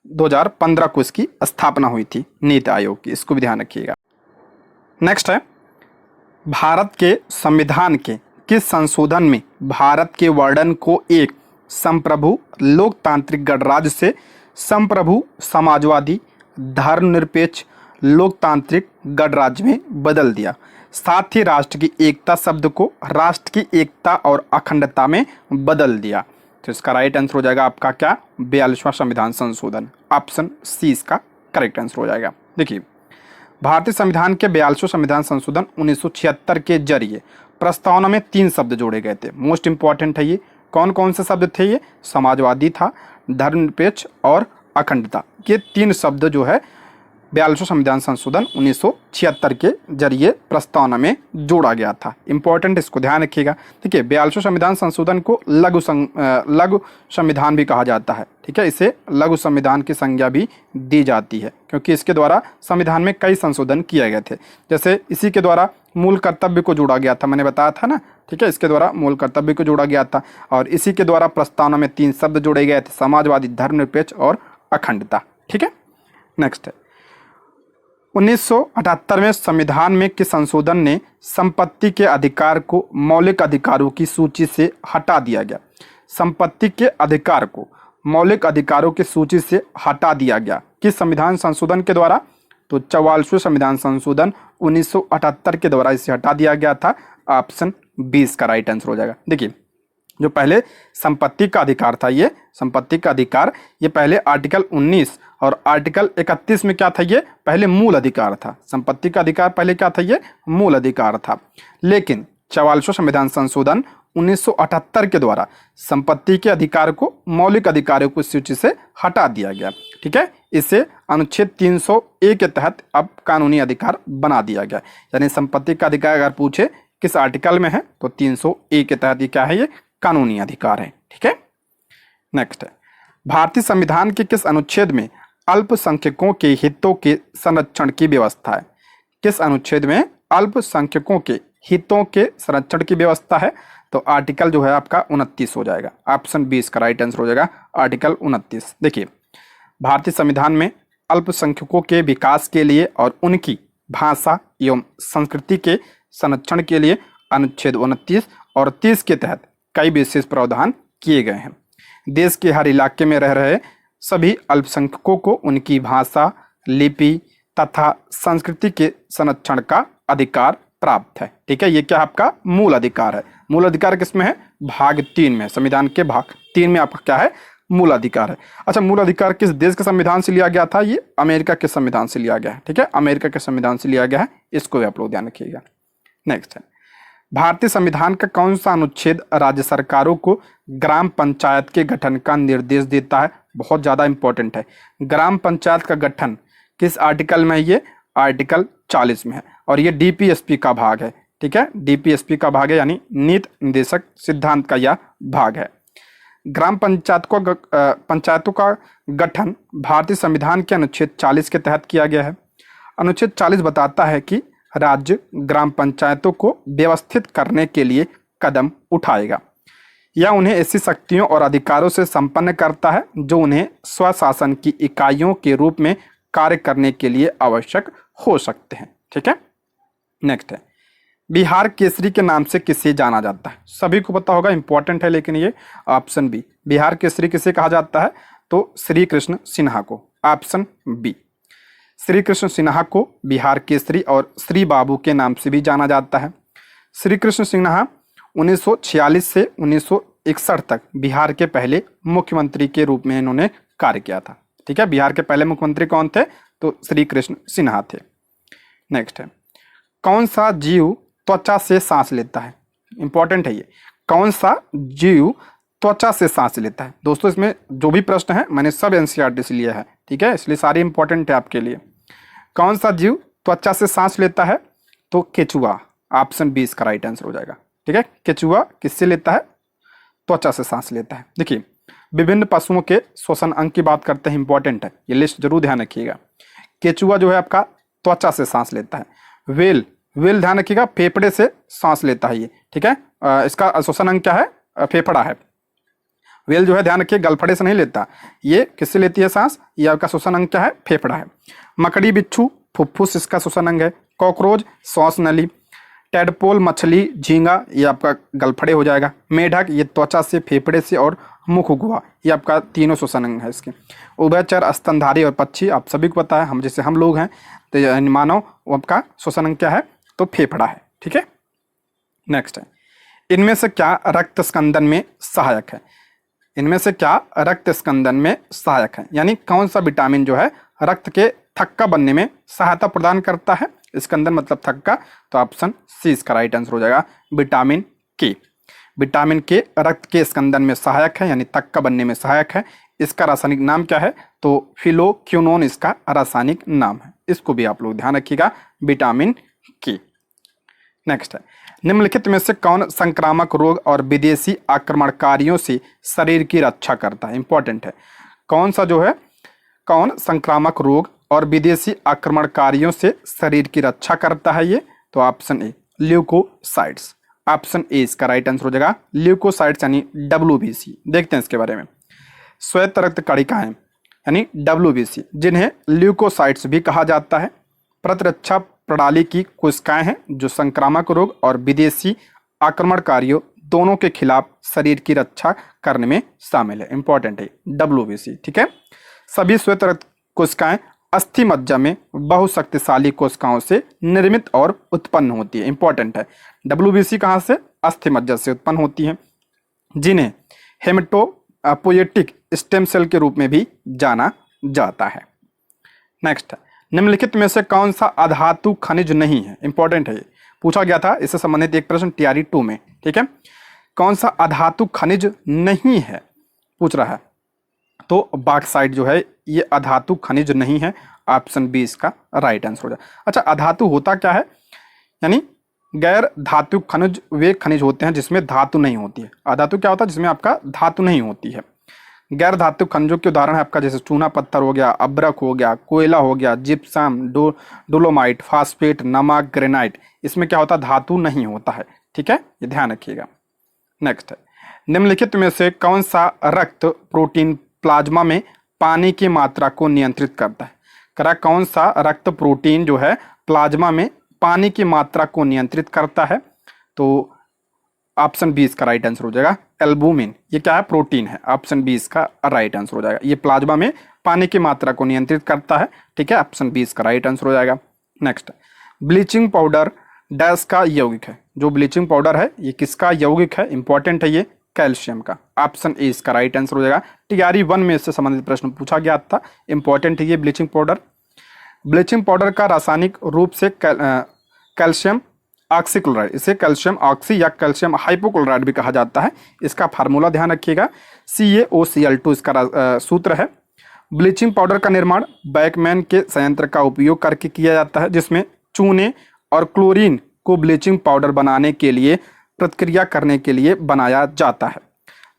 2015 को इसकी स्थापना हुई थी नीति आयोग की, इसको भी ध्यान रखिएगा। नेक्स्ट है, भारत के संविधान के किस संशोधन में भारत के वर्णन को एक संप्रभु लोकतांत्रिक गणराज्य से संप्रभु समाजवादी धर्मनिरपेक्ष लोकतांत्रिक गणराज्य में बदल दिया, साथ ही राष्ट्र की एकता शब्द को राष्ट्र की एकता और अखंडता में बदल दिया? तो इसका राइट आंसर हो जाएगा आपका क्या, 42वां संविधान संशोधन। ऑप्शन सी इसका करेक्ट आंसर हो जाएगा। देखिए, भारतीय संविधान के 42वें संविधान संशोधन 1976 के जरिए प्रस्तावना में 3 शब्द जोड़े गए थे। मोस्ट इंपॉर्टेंट है ये। कौन कौन से शब्द थे ये? समाजवादी था, धर्मनिरपेक्ष और अखंडता। ये 3 शब्द जो है 42वें संविधान संशोधन 1976 के जरिए प्रस्तावना में जोड़ा गया था। इंपॉर्टेंट, इसको ध्यान रखिएगा। देखिए, 42वें संविधान संशोधन को लघु संविधान भी कहा जाता है। ठीक है, इसे लघु संविधान की संज्ञा भी दी जाती है क्योंकि इसके द्वारा संविधान में कई संशोधन किए गए थे। जैसे इसी के द्वारा मूल कर्तव्य को जोड़ा गया था, मैंने बताया था ना। ठीक है, इसके द्वारा मूल कर्तव्य को जोड़ा गया था और इसी के द्वारा प्रस्तावना में 3 शब्द जोड़े गए थे, समाजवादी, धर्मनिरपेक्ष और अखंडता। ठीक है, नेक्स्ट है, 1978 में संविधान में किस संशोधन ने संपत्ति के अधिकार को मौलिक अधिकारों की सूची से हटा दिया गया? संपत्ति के अधिकार को मौलिक अधिकारों की सूची से हटा दिया गया किस संविधान संशोधन के द्वारा? तो 44वें संविधान संशोधन 1978 के द्वारा इसे हटा दिया गया था। ऑप्शन 20 का राइट आंसर हो जाएगा। देखिए, जो पहले संपत्ति का अधिकार था, ये संपत्ति का अधिकार, ये पहले आर्टिकल 19 और आर्टिकल 31 में क्या था? ये पहले मूल अधिकार था। संपत्ति का अधिकार पहले क्या था? ये मूल अधिकार था। लेकिन 44वें संविधान संशोधन 1978 के द्वारा संपत्ति के अधिकार को मौलिक अधिकारों की सूची से हटा दिया गया। ठीक है, इसे अनुच्छेद 300A के तहत अब कानूनी अधिकार बना दिया गया। यानी संपत्ति का अधिकार अगर पूछे किस आर्टिकल में है तो 300A के तहत ये क्या है? ये कानूनी अधिकार है। ठीक है, नेक्स्ट है, भारतीय संविधान के किस अनुच्छेद में अल्पसंख्यकों के हितों के संरक्षण की व्यवस्था है? किस अनुच्छेद में अल्पसंख्यकों के हितों के संरक्षण की व्यवस्था है? तो आर्टिकल जो है आपका 29 हो जाएगा। ऑप्शन 20 का राइट आंसर हो जाएगा, आर्टिकल 29। देखिए, भारतीय संविधान में अल्पसंख्यकों के विकास के लिए और उनकी भाषा एवं संस्कृति के संरक्षण के लिए अनुच्छेद 29 और 30 के तहत कई विशेष प्रावधान किए गए हैं। देश के हर इलाके में रह रहे सभी अल्पसंख्यकों को उनकी भाषा, लिपि तथा संस्कृति के संरक्षण का अधिकार प्राप्त है। ठीक है, ये क्या आपका मूल अधिकार है। मूल अधिकार किसमें है? भाग 3 में, संविधान के भाग 3 में आपका क्या है? मूल अधिकार है। अच्छा, मूल अधिकार किस देश के संविधान से लिया गया था? ये अमेरिका के संविधान से लिया गया है। ठीक है, अमेरिका के संविधान से लिया गया है, इसको भी आप लोग ध्यान रखिएगा। नेक्स्ट है, भारतीय संविधान का कौन सा अनुच्छेद राज्य सरकारों को ग्राम पंचायत के गठन का निर्देश देता है? बहुत ज्यादा इंपॉर्टेंट है। ग्राम पंचायत का गठन किस आर्टिकल में है? ये आर्टिकल 40 में है और ये डीपीएसपी का भाग है। ठीक है, डीपीएसपी का भाग है, यानी नीति निर्देशक सिद्धांत का यह भाग है। ग्राम पंचायतों का गठन भारतीय संविधान के अनुच्छेद 40 के तहत किया गया है। अनुच्छेद 40 बताता है कि राज्य ग्राम पंचायतों को व्यवस्थित करने के लिए कदम उठाएगा या उन्हें ऐसी शक्तियों और अधिकारों से संपन्न करता है जो उन्हें स्वशासन की इकाइयों के रूप में कार्य करने के लिए आवश्यक हो सकते हैं। ठीक है, नेक्स्ट है, बिहार केसरी के नाम से किसे जाना जाता है? सभी को पता होगा, इंपॉर्टेंट है लेकिन ये। ऑप्शन बी, बिहार केसरी किसे कहा जाता है? तो श्री कृष्ण सिन्हा को। ऑप्शन बी, श्री कृष्ण सिन्हा को बिहार केसरी और श्री बाबू के नाम से भी जाना जाता है। श्री कृष्ण सिन्हा 1946 से 1961 तक बिहार के पहले मुख्यमंत्री के रूप में इन्होंने कार्य किया था। ठीक है, बिहार के पहले मुख्यमंत्री कौन थे? तो श्री कृष्ण सिन्हा थे। नेक्स्ट है, कौन सा जीव त्वचा से सांस लेता है? इंपॉर्टेंट है ये। कौन सा जीव त्वचा से सांस लेता है? दोस्तों, इसमें जो भी प्रश्न है मैंने सब एनसीईआरटी से लिया है। ठीक है, इसलिए सारी इंपॉर्टेंट है आपके लिए। कौन सा जीव त्वचा से सांस लेता है? तो केचुआ। ऑप्शन 20 का राइट आंसर हो जाएगा। ठीक है, केचुआ किससे लेता है? त्वचा से सांस लेता है। देखिए, विभिन्न पशुओं के श्वसन अंग की बात करते हैं, इंपॉर्टेंट है, ये लिस्ट जरूर ध्यान रखिएगा। केचुआ जो है आपका त्वचा से सांस लेता है। व्हेल व्हेल ध्यान रखिएगा फेफड़े से सांस लेता है ये, ठीक है। इसका श्वसन अंग क्या है, फेफड़ा है। व्हेल जो है ध्यान रखिए गलफड़े से नहीं लेता, ये किससे लेती है सांस, ये आपका श्वसन अंग क्या है, फेफड़ा है। मकड़ी बिच्छू फुफ्फुस इसका श्वसन अंग है। कॉकरोच श्वास नली। टेडपोल मछली झींगा ये आपका गलफड़े हो जाएगा। मेढक ये त्वचा से, फेफड़े से और मुख गुहा, ये आपका तीनों श्वसन अंग है इसके। उभयचर स्तनधारी और पक्षी आप सभी को पता है, हम जैसे हम लोग हैं तो मानव, वो आपका श्वसन अंग क्या है, तो फेफड़ा है, ठीक है। नेक्स्ट है, इनमें से क्या रक्त स्कंदन में सहायक है। इनमें से क्या रक्त स्कंदन में सहायक है, यानी कौन सा विटामिन जो है रक्त के थक्का बनने में सहायता प्रदान करता है। स्कंदन मतलब थक्का, तो ऑप्शन सी इसका राइट आंसर हो जाएगा, विटामिन के। विटामिन के रक्त के स्कंदन में सहायक है, यानी थक्का बनने में सहायक है। इसका रासायनिक नाम क्या है, तो फिलोक्विनोन इसका रासायनिक नाम है। इसको भी आप लोग ध्यान रखिएगा, विटामिन के। नेक्स्ट है, निम्नलिखित में से कौन संक्रामक रोग और विदेशी आक्रमणकारियों से शरीर की रक्षा करता है। इंपॉर्टेंट है, कौन सा जो है, कौन संक्रामक रोग और विदेशी आक्रमणकारियों से शरीर की रक्षा करता है ये, तो option A leucocytes. Option A इसका राइट आंसर हो जाएगा, ल्यूकोसाइट्स यानी WBC। देखते हैं इसके बारे में। श्वेत रक्त कणिकाएं यानी WBC, जिन्हें ल्यूकोसाइट्स भी कहा जाता है, प्रतिरक्षा प्रणाली की कोशिकाएं हैं जो संक्रामक रोग और विदेशी आक्रमणकारियों दोनों के खिलाफ शरीर की रक्षा करने में शामिल है। इंपॉर्टेंट है WBC, ठीक है। सभी श्वेत रक्त कोशिकाएं अस्थि मज्जा में बहुशक्तिशाली कोशिकाओं से निर्मित और उत्पन्न होती है। इंपॉर्टेंट है, WBC कहाँ से, अस्थि मज्जा से उत्पन्न होती है, जिन्हें हेमेटोपोएटिक स्टेम सेल के रूप में भी जाना जाता है। नेक्स्ट है, निम्नलिखित में से कौन सा अधातु खनिज नहीं है। इंपॉर्टेंट है, ये पूछा गया था, इससे संबंधित एक प्रश्न TRE 2 में, ठीक है। कौन सा अधातु खनिज नहीं है पूछ रहा है, तो बॉक्साइट जो है ये अधातु खनिज नहीं है। ऑप्शन बी इसका राइट आंसर हो जाए। अच्छा, अधातु होता क्या है, यानी गैर धातु खनिज वे खनिज होते हैं जिसमें धातु नहीं होती है। अधातु क्या होता है, जिसमें आपका धातु नहीं होती है। गैर धातु खनिजों के उदाहरण है आपका जैसे चूना पत्थर हो गया, अब्रक हो गया, कोयला हो गया, जिप्सम, डोलोमाइट, फास्फेट, नमक, ग्रेनाइट। इसमें क्या होता है, धातु नहीं होता है, ठीक है, ये ध्यान रखिएगा। नेक्स्ट है, निम्नलिखित में से कौन सा रक्त प्रोटीन प्लाज्मा में पानी की मात्रा को नियंत्रित करता है। करा कौन सा रक्त प्रोटीन जो है प्लाज्मा में पानी की मात्रा को नियंत्रित करता है, तो ऑप्शन बी इसका राइट आंसर हो जाएगा, एल्बुमिन। ये क्या है, प्रोटीन है। ऑप्शन बी इसका राइट आंसर हो जाएगा, ये प्लाज्मा में पानी की मात्रा को नियंत्रित करता है, ठीक है। ऑप्शन बी इसका राइट आंसर हो जाएगा। नेक्स्ट, ब्लीचिंग पाउडर डैश का यौगिक है। जो ब्लीचिंग पाउडर है ये किसका यौगिक है, इंपॉर्टेंट है, ये कैल्शियम का। ऑप्शन ए इसका राइट आंसर हो जाएगा। TRE 1 में इससे संबंधित प्रश्न पूछा गया था, इंपॉर्टेंट है ये ब्लीचिंग पाउडर। ब्लीचिंग पाउडर का रासायनिक रूप से कैल्शियम ऑक्सीक्लोराइड, इसे कैल्शियम ऑक्सी या कैल्शियम हाइपोक्लोराइड भी कहा जाता है। इसका फार्मूला ध्यान रखिएगा, CaOCl2 इसका सूत्र है। ब्लीचिंग पाउडर का निर्माण बैकमैन के संयंत्र का उपयोग करके किया जाता है, जिसमें चूने और क्लोरीन को ब्लीचिंग पाउडर बनाने के लिए प्रतिक्रिया करने के लिए बनाया जाता है।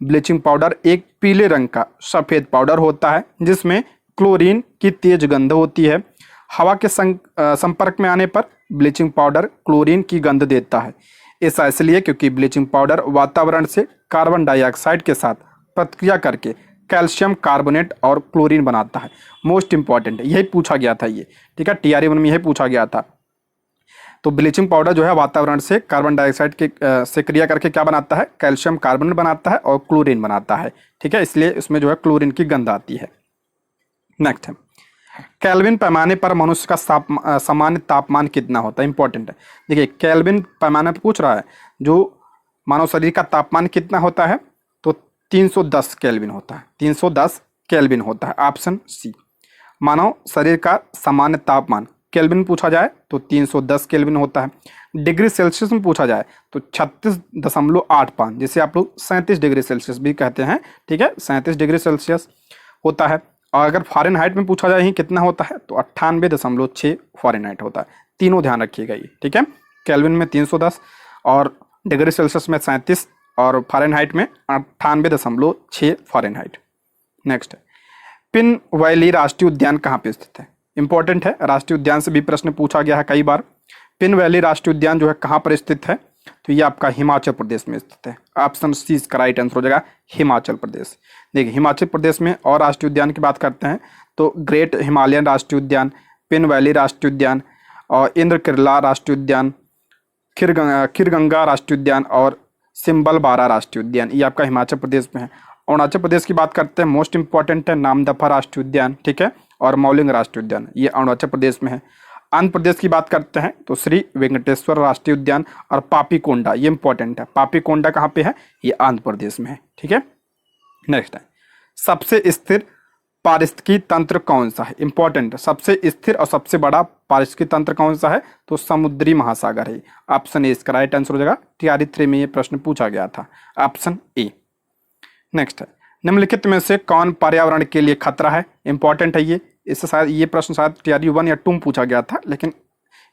ब्लीचिंग पाउडर एक पीले रंग का सफ़ेद पाउडर होता है, जिसमें क्लोरीन की तेज गंध होती है। हवा के संपर्क में आने पर ब्लीचिंग पाउडर क्लोरीन की गंध देता है। ऐसा इसलिए क्योंकि ब्लीचिंग पाउडर वातावरण से कार्बन डाइऑक्साइड के साथ प्रतिक्रिया करके कैल्शियम कार्बोनेट और क्लोरीन बनाता है। मोस्ट इंपॉर्टेंट है, यही पूछा गया था ये, ठीक है, TRE 1 में यही पूछा गया था। तो ब्लीचिंग पाउडर जो है वातावरण से कार्बन डाइऑक्साइड के से क्रिया करके क्या बनाता है, कैल्शियम कार्बोनेट बनाता है और क्लोरीन बनाता है, ठीक है, इसलिए इसमें जो है क्लोरीन की गंध आती है। नेक्स्ट है, केल्विन पैमाने पर मनुष्य का सामान्य तापमान कितना होता है। इंपॉर्टेंट है, देखिए केल्विन पैमाने पर पूछ रहा है जो मानव शरीर का तापमान कितना होता है, तो 310 केल्विन होता है। 310 केल्विन होता है, ऑप्शन सी। मानव शरीर का सामान्य तापमान केल्विन पूछा जाए तो 310 केल्विन होता है। डिग्री सेल्सियस में पूछा जाए तो 36.85, जिसे आप लोग 37 डिग्री सेल्सियस भी कहते हैं, ठीक है, 37 डिग्री सेल्सियस होता है। और अगर फ़ारेनहाइट में पूछा जाए ही कितना होता है तो 98.6 फ़ारेनहाइट होता है। तीनों ध्यान रखिएगा ये, ठीक है, केल्विन में 310 और डिग्री सेल्सियस में 37 और फ़ारेनहाइट में 98.6 फ़ारेनहाइट। नेक्स्ट है, पिन वैली राष्ट्रीय उद्यान कहाँ पे स्थित है। इंपॉर्टेंट है, राष्ट्रीय उद्यान से भी प्रश्न पूछा गया है कई बार। पिन वैली राष्ट्रीय उद्यान जो है कहाँ पर स्थित है, तो ये आपका हिमाचल प्रदेश में स्थित है। ऑप्शन सी इसका राइट आंसर हो जाएगा, हिमाचल प्रदेश। देखिए हिमाचल प्रदेश में और राष्ट्रीय उद्यान की बात करते हैं तो ग्रेट हिमालयन राष्ट्रीय उद्यान, पिन वैली राष्ट्रीय उद्यान और इंद्रकिला राष्ट्रीय उद्यान, खीरगंगा राष्ट्रीय उद्यान और सिम्बलबारा राष्ट्रीय उद्यान, ये आपका हिमाचल प्रदेश में है। अरुणाचल प्रदेश की बात करते हैं, मोस्ट इंपॉर्टेंट है नामदफा राष्ट्रीय उद्यान, ठीक है, और मौलिंग राष्ट्रीय उद्यान, ये अरुणाचल प्रदेश में है। आंध्र प्रदेश की बात करते हैं तो श्री वेंकटेश्वर राष्ट्रीय उद्यान और पापीकोंडा, ये इंपॉर्टेंट है। पापीकोंडा कहाँ पे है, ये आंध्र प्रदेश में है, ठीक है। नेक्स्ट है, सबसे स्थिर पारिस्थितिकी तंत्र कौन सा है, इंपॉर्टेंट है। सबसे स्थिर और सबसे बड़ा पारिस्थितिकी तंत्र कौन सा है, तो समुद्री महासागर है। ऑप्शन ए इसका राइट आंसर हो जाएगा। TRE 3 में ये प्रश्न पूछा गया था, ऑप्शन ए। नेक्स्ट है, निम्नलिखित में से कौन पर्यावरण के लिए खतरा है, इंपॉर्टेंट है ये। इससे शायद ये प्रश्न शायद TRE 1 या 2 में पूछा गया था, लेकिन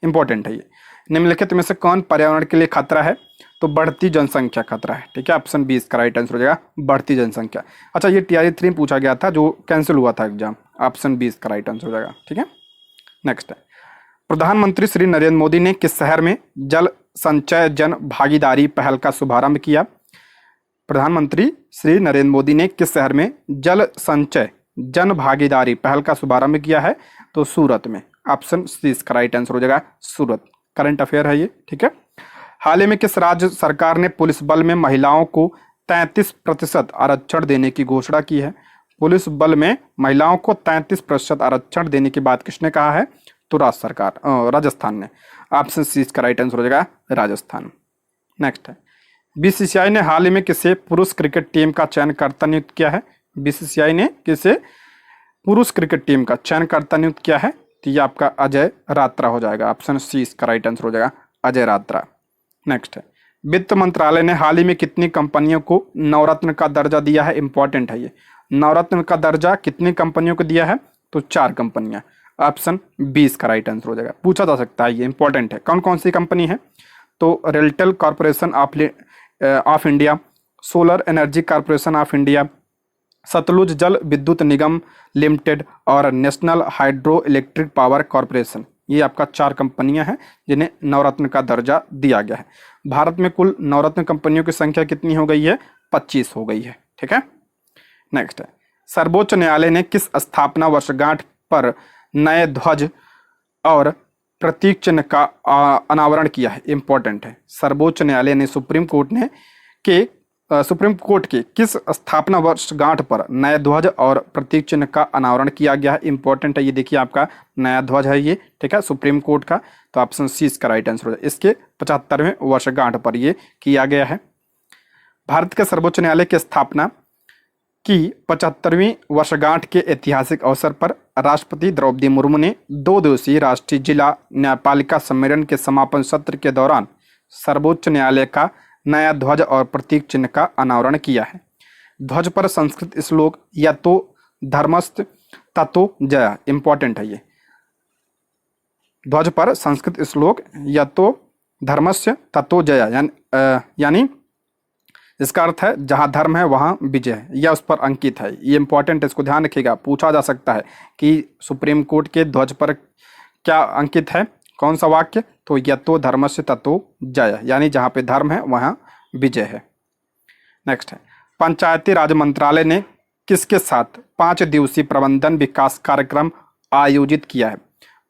इंपॉर्टेंट है ये। निम्नलिखित में से कौन पर्यावरण के लिए खतरा है, तो बढ़ती जनसंख्या खतरा है, ठीक है। ऑप्शन बी इसका राइट आंसर हो जाएगा, बढ़ती जनसंख्या। अच्छा, ये TRE 3 में पूछा गया था जो कैंसिल हुआ था एग्जाम। ऑप्शन बी इसका राइट आंसर हो जाएगा, ठीक है। नेक्स्ट है, प्रधानमंत्री श्री नरेंद्र मोदी ने किस शहर में जल संचय जन भागीदारी पहल का शुभारंभ किया। प्रधानमंत्री श्री नरेंद्र मोदी ने किस शहर में जल संचय जन भागीदारी पहल का शुभारंभ किया है, तो सूरत में। ऑप्शन सी इसका राइट आंसर हो जाएगा, सूरत। करंट अफेयर है ये, ठीक है। हाल ही में किस राज्य सरकार ने पुलिस बल में महिलाओं को 33% आरक्षण देने की घोषणा की है। पुलिस बल में महिलाओं को 33% आरक्षण देने की बात किसने कहा है, तो राज्य सरकार, राजस्थान ने। ऑप्शन सी इसका राइट आंसर हो जाएगा, राजस्थान। नेक्स्ट है, BCCI ने हाल ही में किसे पुरुष क्रिकेट टीम का चयनकर्ता नियुक्त किया है। BCCI ने किसे पुरुष क्रिकेट टीम का चयनकर्ता नियुक्त किया है, तो ये आपका अजय रात्रा हो जाएगा। ऑप्शन सी इसका राइट आंसर हो जाएगा, अजय रात्रा। नेक्स्ट है, वित्त मंत्रालय ने हाल ही में कितनी कंपनियों को नवरत्न का दर्जा दिया है, इंपॉर्टेंट है ये। नवरत्न का दर्जा कितनी कंपनियों को दिया है, तो 4 कंपनियां। ऑप्शन बी इसका राइट आंसर हो जाएगा। पूछा जा सकता है, ये इंपॉर्टेंट है। कौन कौन सी कंपनी है, तो RailTel corporation of India, solar energy corporation of India, Satluj Jal Vidyut Nigam limited और national hydro electric power corporation. ये आपका 4 कंपनियां हैं जिन्हें नवरत्न का दर्जा दिया गया है। भारत में कुल नवरत्न कंपनियों की संख्या कितनी हो गई है, 25 हो गई है, ठीक है। नेक्स्ट है, सर्वोच्च न्यायालय ने किस स्थापना वर्षगांठ पर नए ध्वज और प्रतीक चिन्ह का अनावरण किया है, इंपॉर्टेंट है। सर्वोच्च न्यायालय ने सुप्रीम कोर्ट के किस स्थापना वर्षगांठ पर नए ध्वज और प्रतीक चिन्ह का अनावरण किया गया है, इंपॉर्टेंट है ये। देखिए आपका नया ध्वज है ये, ठीक है, सुप्रीम कोर्ट का, तो ऑप्शन सी इसका राइट आंसर हो जाए। इसके 75वें वर्षगांठ पर ये किया गया है। भारत के सर्वोच्च न्यायालय की स्थापना की 75वीं वर्षगांठ के ऐतिहासिक अवसर पर राष्ट्रपति द्रौपदी मुर्मू ने 2 दिवसीय राष्ट्रीय जिला न्यायपालिका सम्मेलन के समापन सत्र के दौरान सर्वोच्च न्यायालय का नया ध्वज और प्रतीक चिन्ह का अनावरण किया है। ध्वज पर संस्कृत श्लोक या तो धर्मस्थ ततो जया, इंपॉर्टेंट है ये। ध्वज पर संस्कृत श्लोक या तो धर्मस्य ततो जया, यानी इसका अर्थ है जहां धर्म है वहां विजय है, या उस पर अंकित है। ये इंपॉर्टेंट है, इसको ध्यान रखिएगा। पूछा जा सकता है कि सुप्रीम कोर्ट के ध्वज पर क्या अंकित है, कौन सा वाक्य, तो यतो धर्मस्य ततो जय, यानी जहां पे धर्म है वहां विजय है। नेक्स्ट है, पंचायती राज मंत्रालय ने किसके साथ 5 दिवसीय प्रबंधन विकास कार्यक्रम आयोजित किया है।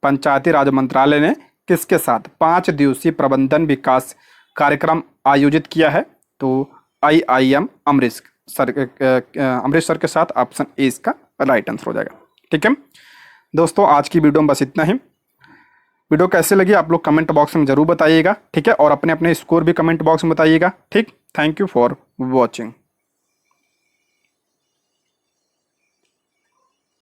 पंचायती राज मंत्रालय ने किसके साथ 5 दिवसीय प्रबंधन विकास कार्यक्रम आयोजित किया है, तो IIM अमृतसर के साथ। ऑप्शन ए इसका राइट आंसर हो जाएगा, ठीक है। दोस्तों आज की वीडियो में बस इतना ही। वीडियो कैसे लगी आप लोग कमेंट बॉक्स में जरूर बताइएगा, ठीक है, और अपने अपने स्कोर भी कमेंट बॉक्स में बताइएगा, ठीक। Thank you for watching.